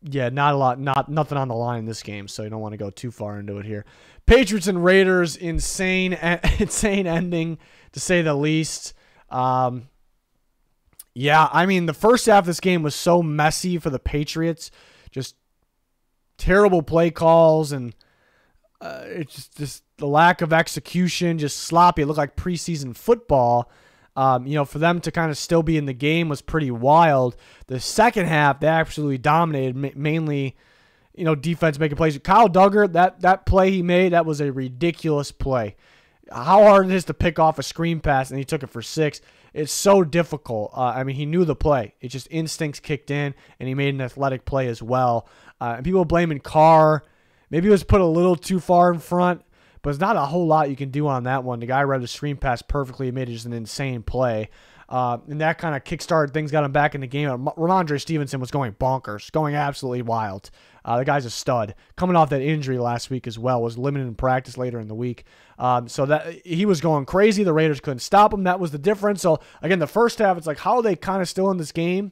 nothing on the line in this game, so you don't want to go too far into it here. Patriots and Raiders, insane ending to say the least. The first half of this game was so messy for the Patriots, just terrible play calls and. It's just the lack of execution, just sloppy. It looked like preseason football. For them to kind of still be in the game was pretty wild. The second half, they absolutely dominated, mainly, defense making plays. Kyle Duggar, that play he made, that was a ridiculous play. How hard it is to pick off a screen pass, and he took it for 6. It's so difficult. He knew the play. It just instincts kicked in, and he made an athletic play as well. And people blaming Carr. Maybe it was put a little too far in front, but there's not a whole lot you can do on that one. The guy read the screen pass perfectly. He made it just an insane play. And that kind of kickstarted things, got him back in the game. Ramondre Stevenson was going bonkers, going absolutely wild. The guy's a stud. Coming off that injury last week as well, was limited in practice later in the week. So that he was going crazy. The Raiders couldn't stop him. That was the difference. So, again, the first half, it's like, how are they kind of still in this game?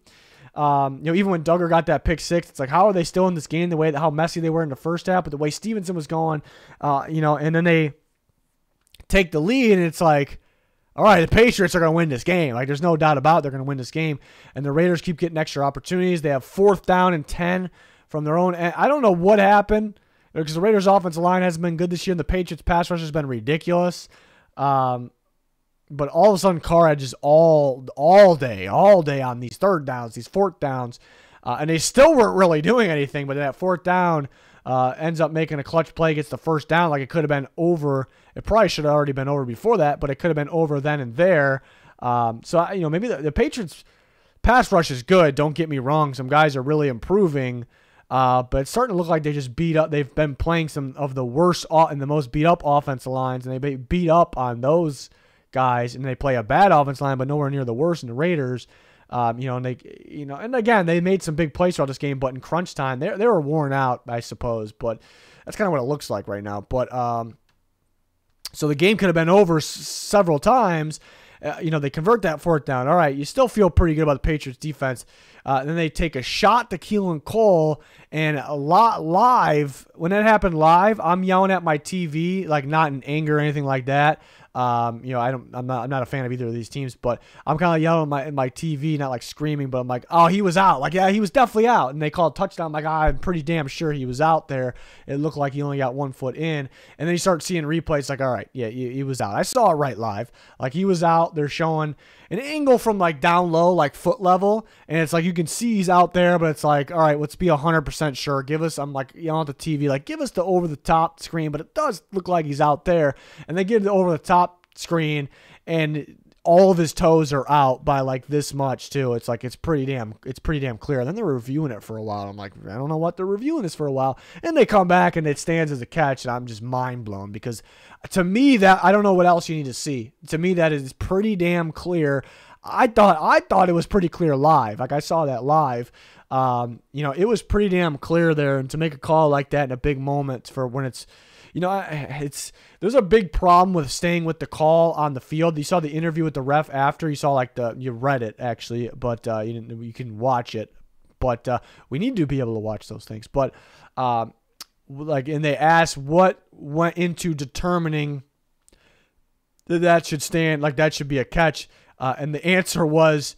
Even when Duggar got that pick 6, it's like, how are they still in this game? The way how messy they were in the first half, but the way Stevenson was going, and then they take the lead, and it's like, all right, the Patriots are going to win this game. Like, there's no doubt about it, they're going to win this game. And the Raiders keep getting extra opportunities. They have 4th down and 10 from their own end. I don't know what happened because the Raiders' offensive line hasn't been good this year, and the Patriots' pass rush has been ridiculous. But all of a sudden, Carr had just all day on these 3rd downs, these 4th downs, and they still weren't really doing anything. But that 4th down ends up making a clutch play, gets the 1st down. Like, it could have been over. It probably should have already been over before that, but it could have been over then and there. Maybe the Patriots' pass rush is good. Don't get me wrong. Some guys are really improving. But it's starting to look like they just beat up. They've been playing some of the worst and the most beat up offensive lines, and they beat up on those guys, and they play a bad offense line, but nowhere near the worst in the Raiders. And again, they made some big plays throughout this game, but in crunch time, they were worn out, I suppose. But that's kind of what it looks like right now. But so the game could have been over several times. They convert that 4th down. All right, you still feel pretty good about the Patriots defense. Then they take a shot to Keelan Cole, and a lot live. When that happened live, I'm yelling at my TV, like not in anger or anything like that. I'm not a fan of either of these teams, but I'm kind of yelling at my TV, not like screaming, but I'm like, oh, he was out. Like, yeah, he was definitely out. And they called touchdown. I'm like, I'm pretty damn sure he was out there. It looked like he only got 1 foot in. And then you start seeing replays like, all right, yeah, he was out. I saw it right live. Like, he was out. They're showing an angle from like down low, like foot level. And it's like, you can see he's out there, but it's like, all right, let's be 100% sure. Give us, I'm like yelling at the TV, like, give us the over the top screen, but it does look like he's out there. And they give the over the top screen, and all of his toes are out by like this much too. It's like it's pretty damn clear. And then they're reviewing it for a while. I'm like, I don't know what they're reviewing this for a while. And they come back and it stands as a catch, and I'm just mind blown, because to me, that I don't know what else you need to see. To me, that is pretty damn clear. I thought it was pretty clear live. Like, I saw that live. It was pretty damn clear there, and to make a call like that in a big moment for when it's, there's a big problem with staying with the call on the field. You saw the interview with the ref after. You saw you read it actually, but you can watch it. But we need to be able to watch those things. But and they asked what went into determining that should stand, like that should be a catch, and the answer was.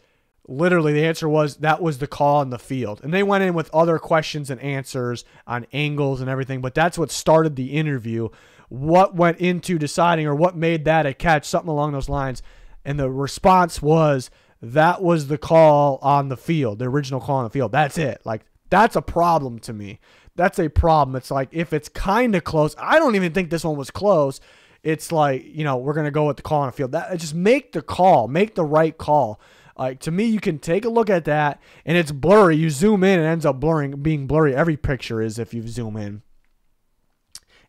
Literally, the answer was that was the call on the field. And they went in with other questions and answers on angles and everything, but that's what started the interview. What went into deciding, or what made that a catch, something along those lines. And the response was that was the call on the field, the original call on the field. That's it. Like, that's a problem to me. That's a problem. It's like, if it's kind of close, I don't even think this one was close. It's like, we're going to go with the call on the field. Just make the call, make the right call. To me, you can take a look at that, and it's blurry. You zoom in, and it ends up being blurry. Every picture is if you zoom in.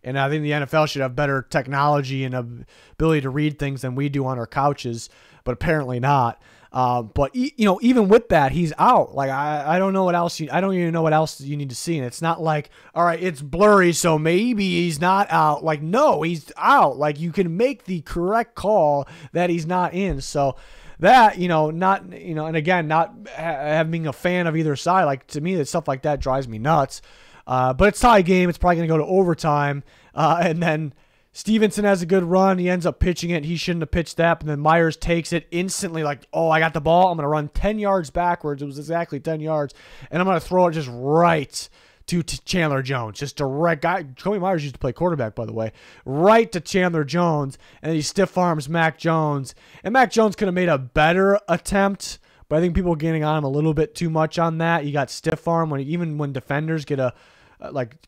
And I think the NFL should have better technology and ability to read things than we do on our couches, but apparently not. But even with that, he's out. Like, I don't know what else. I don't even know what else you need to see. And it's not like, all right, it's blurry, so maybe he's not out. Like, no, he's out. Like, you can make the correct call that he's not in. So. That, and again, not having a fan of either side, like, to me, that stuff like that drives me nuts. But it's tie game. It's probably going to go to overtime. And then Stevenson has a good run. He ends up pitching it. He shouldn't have pitched that. And then Myers takes it instantly, like, oh, I got the ball. I'm going to run 10 yards backwards. It was exactly 10 yards. And I'm going to throw it just right to Chandler Jones. Just direct guy. Jacoby Myers used to play quarterback, by the way. Right to Chandler Jones. And he stiff arms Mac Jones. And Mac Jones could have made a better attempt, but I think people are getting on him a little bit too much on that. You got stiff arm even when defenders get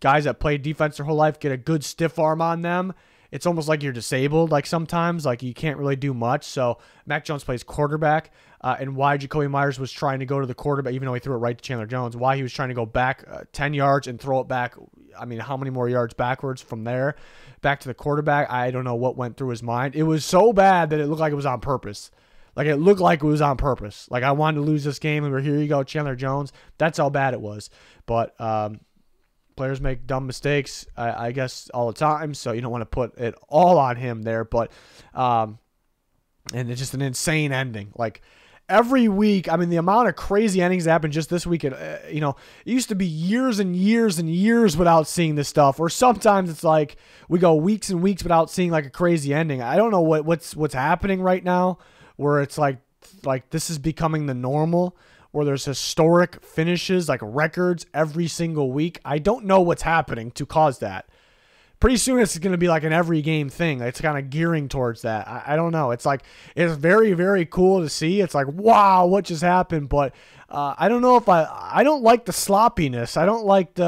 guys that play defense their whole life get a good stiff arm on them. It's almost like you're disabled. Like, sometimes, like, you can't really do much. So Mac Jones plays quarterback, and why Jacoby Myers was trying to go to the quarterback, even though he threw it right to Chandler Jones, why he was trying to go back 10 yards and throw it back. I mean, how many more yards backwards from there back to the quarterback? I don't know what went through his mind. It was so bad that it looked like it was on purpose. Like, it looked like it was on purpose. Like, I wanted to lose this game, and here you go, Chandler Jones. That's how bad it was. But players make dumb mistakes, I guess, all the time, so you don't want to put it all on him there. But and it's just an insane ending. Like, every week, I mean, the amount of crazy endings that happened just this week, it used to be years and years and years without seeing this stuff. Or sometimes it's like we go weeks and weeks without seeing like a crazy ending. I don't know what's happening right now, where it's like this is becoming the normal, where there's historic finishes, like records every single week. I don't know what's happening to cause that. Pretty soon it's going to be like an every game thing. It's kind of gearing towards that. I don't know. It's like, it's very, very cool to see. It's like, wow, what just happened? But I don't know if I don't like the sloppiness. I don't like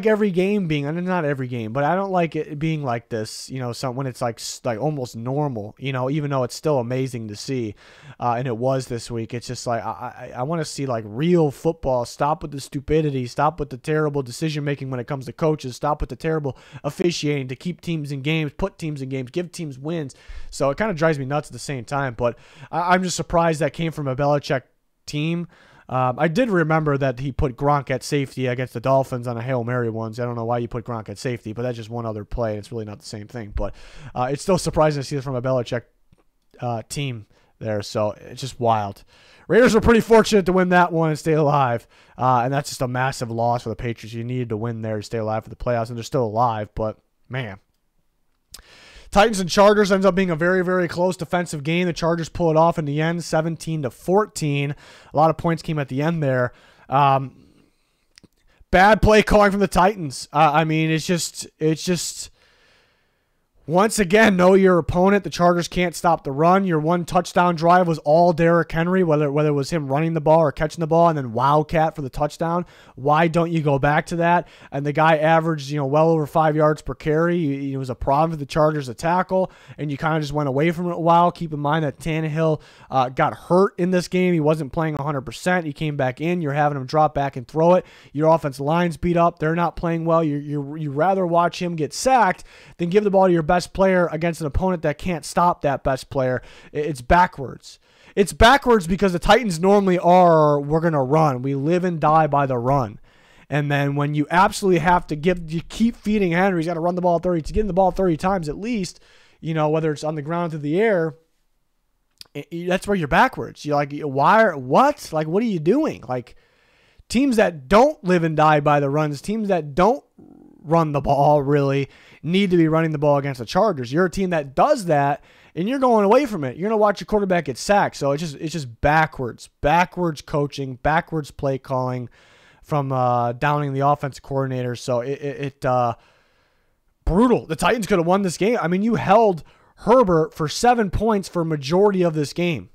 every game being, and not every game, but I don't like it being like this, when it's like almost normal, even though it's still amazing to see. And it was this week. It's just like, I want to see like real football. Stop with the stupidity. Stop with the terrible decision-making when it comes to coaches. Stop with the terrible officiating to keep teams in games, put teams in games, give teams wins. So it kind of drives me nuts at the same time, but I'm just surprised that came from a Belichick team. I did remember that he put Gronk at safety against the Dolphins on a Hail Mary once. I don't know why you put Gronk at safety, but that's just one other play. It's really not the same thing. But it's still surprising to see it from a Belichick team there. So it's just wild. Raiders were pretty fortunate to win that one and stay alive. And that's just a massive loss for the Patriots. You needed to win there to stay alive for the playoffs, and they're still alive. But, man. Titans and Chargers ends up being a very, very close defensive game. The Chargers pull it off in the end, 17-14. A lot of points came at the end there. Bad play calling from the Titans. I mean, it's just once again, know your opponent. The Chargers can't stop the run. Your one touchdown drive was all Derrick Henry, whether it was him running the ball or catching the ball, and then Wildcat for the touchdown. Why don't you go back to that? And the guy averaged, well over 5 yards per carry. It was a problem for the Chargers to tackle, and you kind of just went away from it a while. Keep in mind that Tannehill got hurt in this game. He wasn't playing 100%. He came back in. You're having him drop back and throw it. Your offensive line's beat up. They're not playing well. You rather watch him get sacked than give the ball to your best player against an opponent that can't stop that best player. It's backwards. It's backwards because the Titans normally are, we're going to run. We live and die by the run. And then when you absolutely have to you keep feeding Henry, he's got to run the ball 30, to get him the ball 30 times at least, whether it's on the ground or the air, that's where you're backwards. You're like, what? Like, what are you doing? Like, teams that don't live and die by the runs, teams that don't run the ball really need to be running the ball against the Chargers. You're a team that does that, and you're going away from it. You're going to watch your quarterback get sacked. So it's just backwards coaching, backwards play calling from downing the offensive coordinator. So it brutal. The Titans could have won this game. I mean, you held Herbert for 7 points for a majority of this game.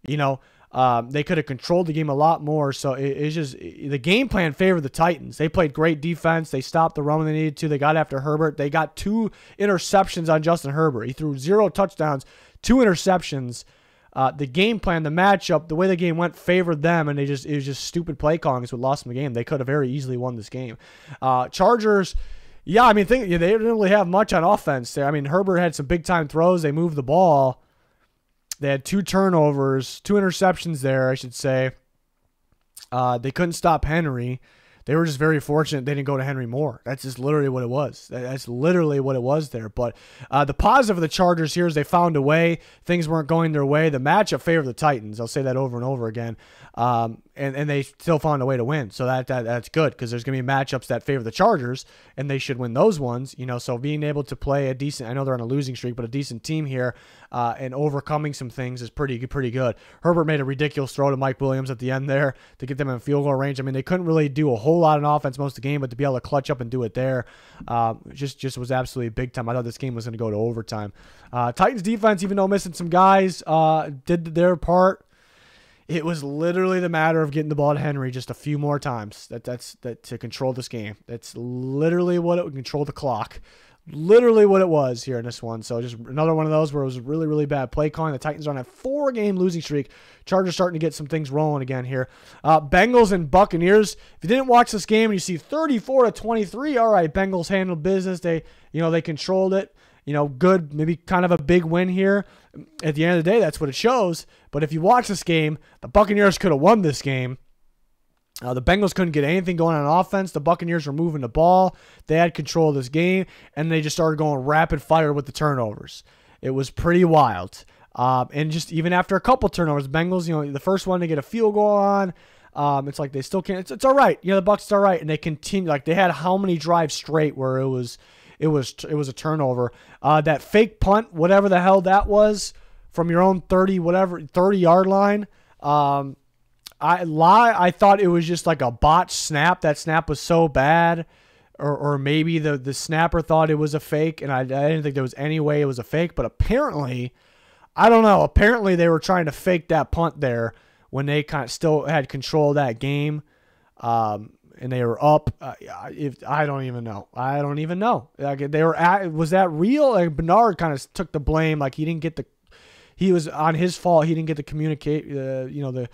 They could have controlled the game a lot more. So it's just the game plan favored the Titans. They played great defense. They stopped the run when they needed to. They got after Herbert. They got 2 interceptions on Justin Herbert. He threw 0 touchdowns, 2 interceptions. The game plan, the matchup, the way the game went favored them, and it was just stupid play calling is what lost them the game. They could have very easily won this game. Chargers, yeah, I mean, they didn't really have much on offense there. I mean, Herbert had some big-time throws. They moved the ball. They had 2 turnovers, 2 interceptions there, I should say. They couldn't stop Henry. They were just very fortunate they didn't go to Henry more. That's just literally what it was. That's literally what it was there. But the positive of the Chargers here is they found a way. Things weren't going their way. The matchup favored the Titans. I'll say that over and over again. And they still found a way to win. So that's good because there's going to be matchups that favor the Chargers, and they should win those ones. So being able to play a decent, I know they're on a losing streak, but a decent team here and overcoming some things is pretty good. Herbert made a ridiculous throw to Mike Williams at the end there to get them in field goal range. I mean, they couldn't really do a whole lot on offense most of the game, but to be able to clutch up and do it there just was absolutely big time. I thought this game was going to go to overtime. Titans defense, even though missing some guys, did their part. It was literally the matter of getting the ball to Henry just a few more times. That's to control this game. That's literally what it would control the clock. Literally what it was here in this one. So just another one of those where it was really, really bad play calling. The Titans are on a 4-game losing streak. Chargers starting to get some things rolling again here. Bengals and Buccaneers. If you didn't watch this game and you see 34-23, all right, Bengals handled business. They controlled it. Good, maybe kind of a big win here. At the end of the day, that's what it shows. But if you watch this game, the Buccaneers could have won this game. The Bengals couldn't get anything going on offense. The Buccaneers were moving the ball. They had control of this game, and they just started going rapid fire with the turnovers. It was pretty wild. And just even after a couple turnovers, Bengals, the first one to get a field goal on, it's like they still can't. It's all right. The Bucs, it's all right. And they continue. Like they had how many drives straight where it was a turnover. That fake punt, whatever the hell that was, from your own 30-yard line. I thought it was just like a botched snap. That snap was so bad. Or maybe the snapper thought it was a fake, and I didn't think there was any way it was a fake. But apparently, I don't know. Apparently, they were trying to fake that punt there when they kind of still had control of that game. And they were up. I don't even know. Like was that real? Like Bernard kind of took the blame. Like he was on his fault. He didn't get to communicate. The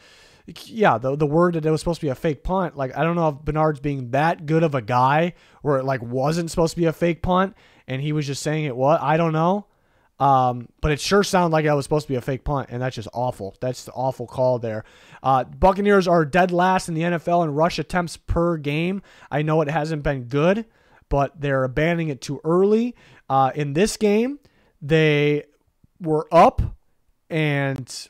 word that it was supposed to be a fake punt. Like I don't know if Bernard's being that good of a guy where it like wasn't supposed to be a fake punt and he was just saying it was. I don't know. But it sure sounded like that was supposed to be a fake punt, and that's just awful. That's the awful call there. Buccaneers are dead last in the NFL in rush attempts per game. I know it hasn't been good, but they're abandoning it too early. In this game, they were up, and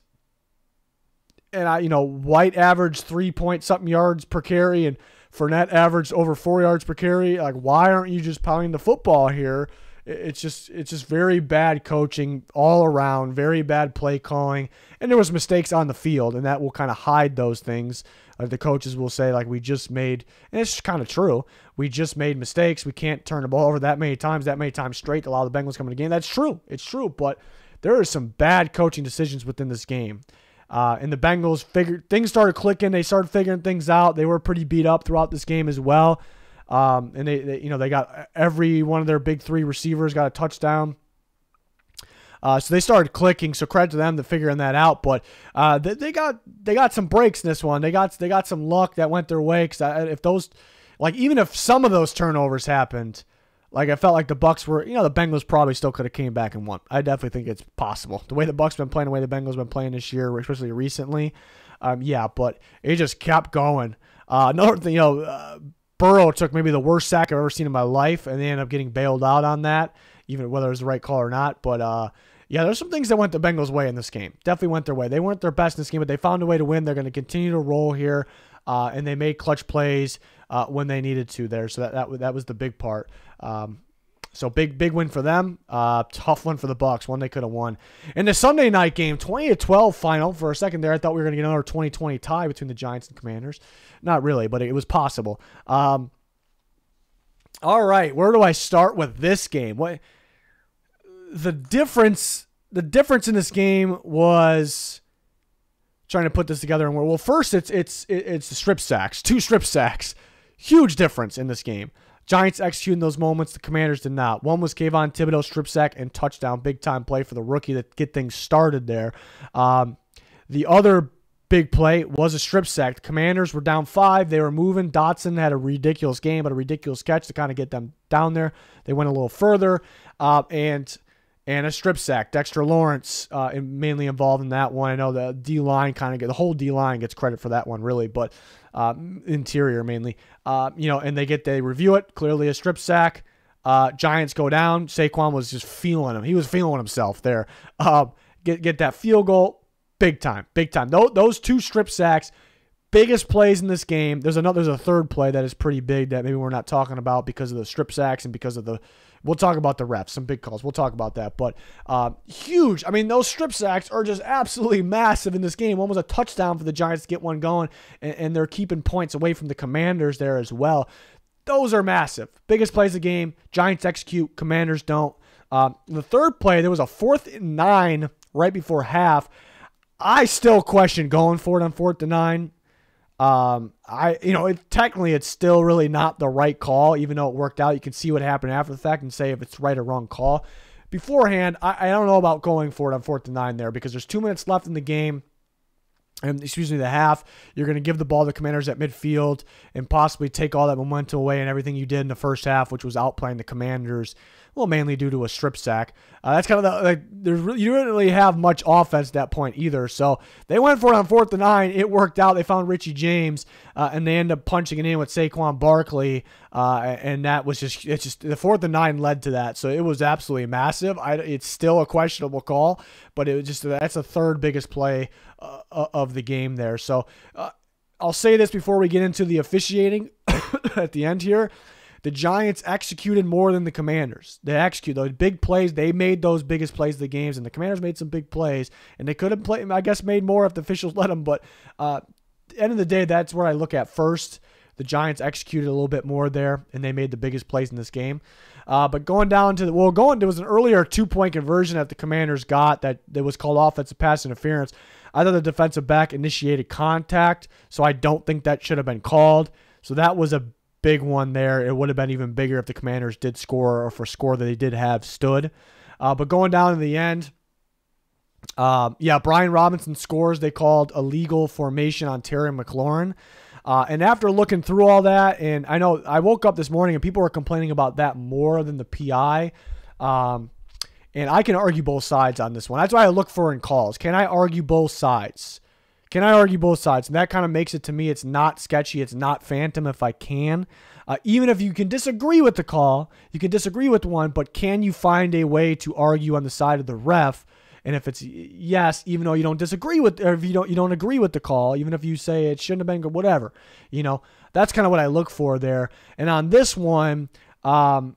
White averaged 3-point-something yards per carry, and Fournette averaged over 4 yards per carry. Like, why aren't you just pounding the football here? It's just very bad coaching all around, very bad play calling, and there was mistakes on the field, and that will kind of hide those things. The coaches will say, like, we just made, and it's kind of true, we just made mistakes. We can't turn the ball over that many times straight to allow the Bengals come in the game. That's true. It's true, but there are some bad coaching decisions within this game. And the Bengals things started clicking. They started figuring things out. They were pretty beat up throughout this game as well. And they got every one of their big three receivers got a touchdown. So they started clicking. So credit to them to figuring that out. But they got some breaks in this one. They got some luck that went their way. Because even if some of those turnovers happened, like, I felt like the Bucs were, the Bengals probably still could have came back and won. I definitely think it's possible. The way the Bucs been playing, the way the Bengals been playing this year, especially recently, but it just kept going. Another thing, Burrow took maybe the worst sack I've ever seen in my life, and they ended up getting bailed out on that, even whether it was the right call or not. But, there's some things that went the Bengals' way in this game. Definitely went their way. They weren't their best in this game, but they found a way to win. They're going to continue to roll here, and they made clutch plays when they needed to there. So that was the big part. So big win for them. Tough one for the Bucs. One they could have won. In the Sunday night game, 20-12 final. For a second there, I thought we were going to get another 20-20 tie between the Giants and Commanders. Not really, but it was possible. All right, where do I start with this game? The difference in this game was trying to put this together. And well, first it's the strip sacks, 2 strip sacks. Huge difference in this game. Giants executing those moments. The Commanders did not. One was Kayvon Thibodeau strip sack and touchdown. Big time play for the rookie to get things started there. The other big play was a strip sack. The Commanders were down 5. They were moving. Dotson had a ridiculous game, but a ridiculous catch to kind of get them down there. They went a little further. And a strip sack. Dexter Lawrence mainly involved in that one. I know the D-line the whole D-line gets credit for that one, really, but interior mainly. And they review it. Clearly a strip sack. Giants go down. Saquon was just feeling him. He was feeling himself there. Get that field goal. Big time. Those 2 strip sacks, biggest plays in this game. There's a third play that is pretty big that maybe we're not talking about because of the strip sacks and because of we'll talk about the refs, some big calls. We'll talk about that. But huge. I mean, those strip sacks are just absolutely massive in this game. One was a touchdown for the Giants to get one going, and they're keeping points away from the Commanders there as well. Those are massive. Biggest plays of the game. Giants execute. Commanders don't. The third play, there was a 4th and 9 right before half. I still question going for it on 4th and 9. Technically it's still really not the right call, even though it worked out. You can see what happened after the fact and say if it's right or wrong call. Beforehand, I don't know about going for it on 4th and 9 there because there's 2 minutes left in the game. And the half. You're going to give the ball to the Commanders at midfield and possibly take all that momentum away and everything you did in the first half, which was outplaying the Commanders. Well, mainly due to a strip sack. That's kind of you didn't really have much offense at that point either. So they went for it on 4th and 9. It worked out. They found Richie James, and they ended up punching it in with Saquon Barkley. And that was just the 4th and 9 led to that. So it was absolutely massive. It's still a questionable call, but it was that's the third biggest play of the game there. So I'll say this before we get into the officiating at the end here. The Giants executed more than the Commanders. They executed those big plays. They made those biggest plays of the games, and the Commanders made some big plays, and they could have made more if the officials let them, but at the end of the day, that's where I look at first. The Giants executed a little bit more there, and they made the biggest plays in this game. But going down to there was an earlier 2-point conversion that the Commanders got that was called offensive pass interference. I thought the defensive back initiated contact, so I don't think that should have been called. So that was a big one there. It would have been even bigger if the Commanders did score or for score that they did have stood. But going down to the end, Brian Robinson scores. They called illegal formation on Terry McLaurin. And after looking through all that, and I know I woke up this morning and people were complaining about that more than the PI. And I can argue both sides on this one. That's why I look for in calls. Can I argue both sides? And that kind of makes it, to me, it's not sketchy. It's not phantom if I can. Even if you can disagree with the call, you can disagree with one, but can you find a way to argue on the side of the ref And if it's yes, even though you don't disagree with, or if you don't agree with the call, even if you say it shouldn't have been good, whatever, that's kind of what I look for there. And on this one, McLaurin,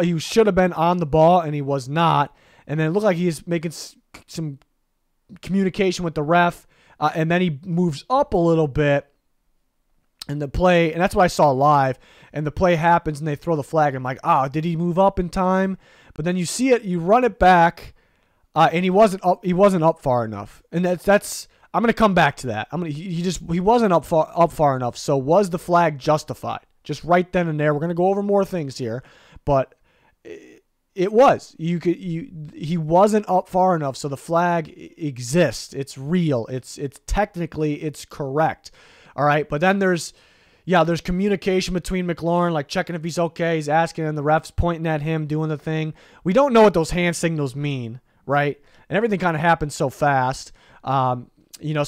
he should have been on the ball and he was not. And then it looked like he's making some communication with the ref, and then he moves up a little bit in the play, and that's what I saw live. And the play happens, and they throw the flag. I'm like, did he move up in time? But then you see it, you run it back, and he wasn't up. He wasn't up far enough, and that's. I'm gonna come back to that. He wasn't up far enough. So was the flag justified? Just right then and there. We're gonna go over more things here, but it was. He wasn't up far enough, so the flag exists. It's real. It's technically correct. All right, but then there's communication between McLaurin, like checking if he's okay. He's asking, and the ref's pointing at him, doing the thing. We don't know what those hand signals mean, right? And everything kind of happens so fast. So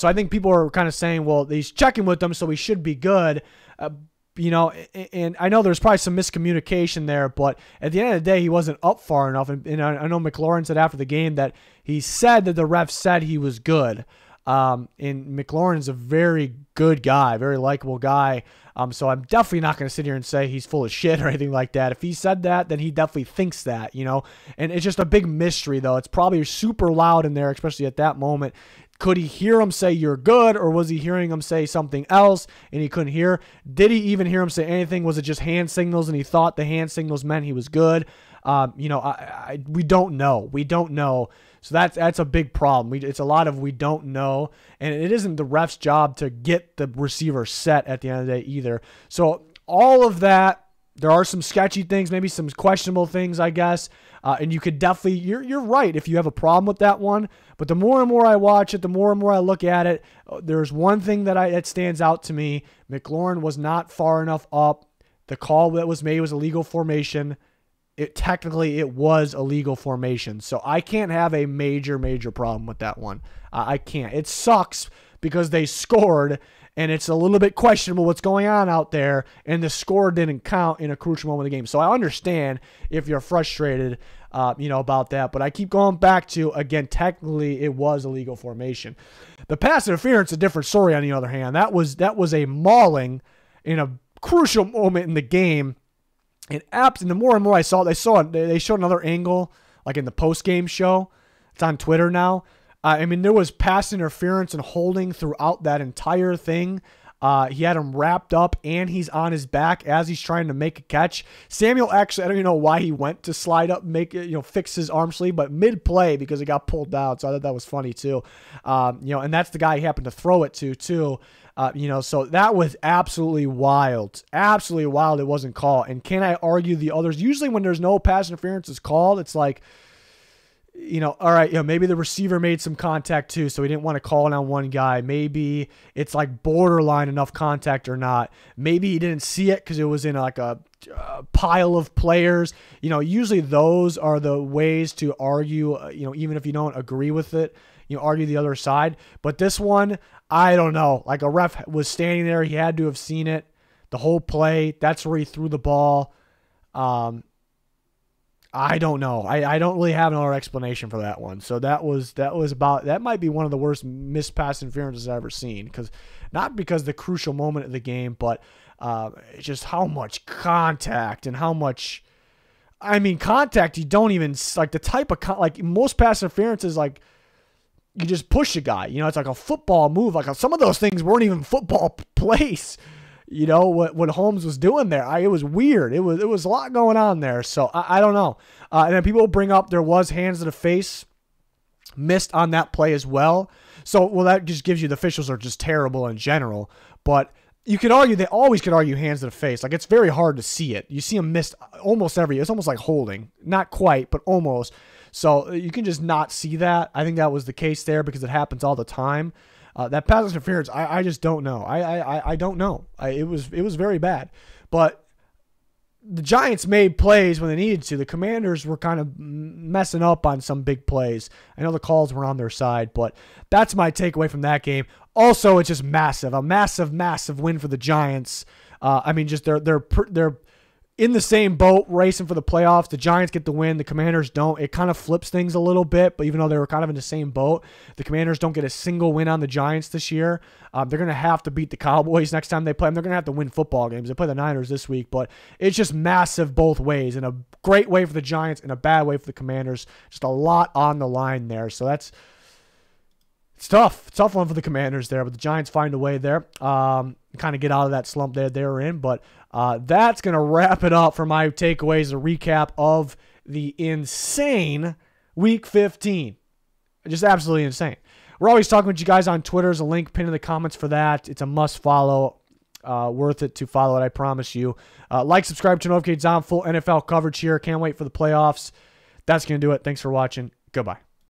I think people are kind of saying, well, he's checking with them, so he should be good. And I know there's probably some miscommunication there, but at the end of the day, he wasn't up far enough. And I know McLaurin said after the game that he said that the ref said he was good. And McLaurin is a very good guy, very likable guy. So I'm definitely not going to sit here and say he's full of shit or anything like that. If he said that, then he definitely thinks that, And it's just a big mystery, though. It's probably super loud in there, especially at that moment. Could he hear him say you're good, or was he hearing him say something else and he couldn't hear? Did he even hear him say anything? Was it just hand signals and he thought the hand signals meant he was good? We don't know. We don't know. So that's a big problem. It's a lot of we don't know, and it isn't the ref's job to get the receiver set at the end of the day either. So all of that, there are some sketchy things, maybe some questionable things, I guess. And you could definitely, you're right if you have a problem with that one. But the more and more I watch it, the more and more I look at it, there's one thing that stands out to me. McLaurin was not far enough up. The call that was made was a legal formation. Technically, it was a legal formation. So I can't have a major problem with that one. I can't. It sucks because they scored, and it's a little bit questionable what's going on out there, and the score didn't count in a crucial moment of the game. So I understand if you're frustrated, about that. But I keep going back to, again, technically it was a legal formation. The pass interference, a different story on the other hand. That was a mauling in a crucial moment in the game. And the more and more I saw it, they showed another angle, like in the post-game show. It's on Twitter now. There was pass interference and holding throughout that entire thing. He had him wrapped up, and he's on his back as he's trying to make a catch. Samuel actually, I don't even know why he went to slide up, fix his arm sleeve, but mid-play because it got pulled down. So I thought that was funny too. And that's the guy he happened to throw it to too. So that was absolutely wild. Absolutely wild. It wasn't called. And can I argue the others? Usually when there's no pass interference is called, it's like, all right, maybe the receiver made some contact too, so he didn't want to call it on one guy. Maybe it's like borderline enough contact or not. Maybe he didn't see it because it was in like a pile of players. Usually those are the ways to argue, even if you don't agree with it, argue the other side. But this one, I don't know. Like a ref was standing there. He had to have seen it. The whole play, that's where he threw the ball. I don't know. I don't really have another explanation for that one. So that might be one of the worst missed pass interferences I've ever seen. Not because the crucial moment of the game, but just how much contact and how much, contact you don't even, like the type of, like most pass interferences, like you just push a guy, it's like a football move. Like some of those things weren't even football plays. What Holmes was doing there. It was weird. It was a lot going on there. So I don't know. And then people bring up there was hands to the face missed on that play as well. So, that just gives you the officials are just terrible in general. But you could argue, they always could argue hands to the face. Like, it's very hard to see it. You see them missed almost it's almost like holding. Not quite, but almost. So you can just not see that. I think that was the case there because it happens all the time. That pass interference, I just don't know. I don't know. It was very bad. But the Giants made plays when they needed to. The Commanders were kind of messing up on some big plays. I know the calls were on their side, but that's my takeaway from that game. Also, it's just massive. A massive, massive win for the Giants. Just they're in the same boat, racing for the playoffs. The Giants get the win. The Commanders don't. It kind of flips things a little bit, but even though they were kind of in the same boat, the Commanders don't get a single win on the Giants this year. They're going to have to beat the Cowboys next time they play them. They're going to have to win football games. They play the Niners this week, but it's just massive both ways. In a great way for the Giants, in a bad way for the Commanders. Just a lot on the line there. So it's tough. Tough one for the Commanders there, but the Giants find a way there. Kind of get out of that slump they were in. But that's going to wrap it up for my takeaways, a recap of the insane Week 15. Just absolutely insane. We're always talking with you guys on Twitter. There's a link pinned in the comments for that. It's a must follow. Worth it to follow it, I promise you. Like, subscribe, turn notifications on. Full NFL coverage here. Can't wait for the playoffs. That's going to do it. Thanks for watching. Goodbye.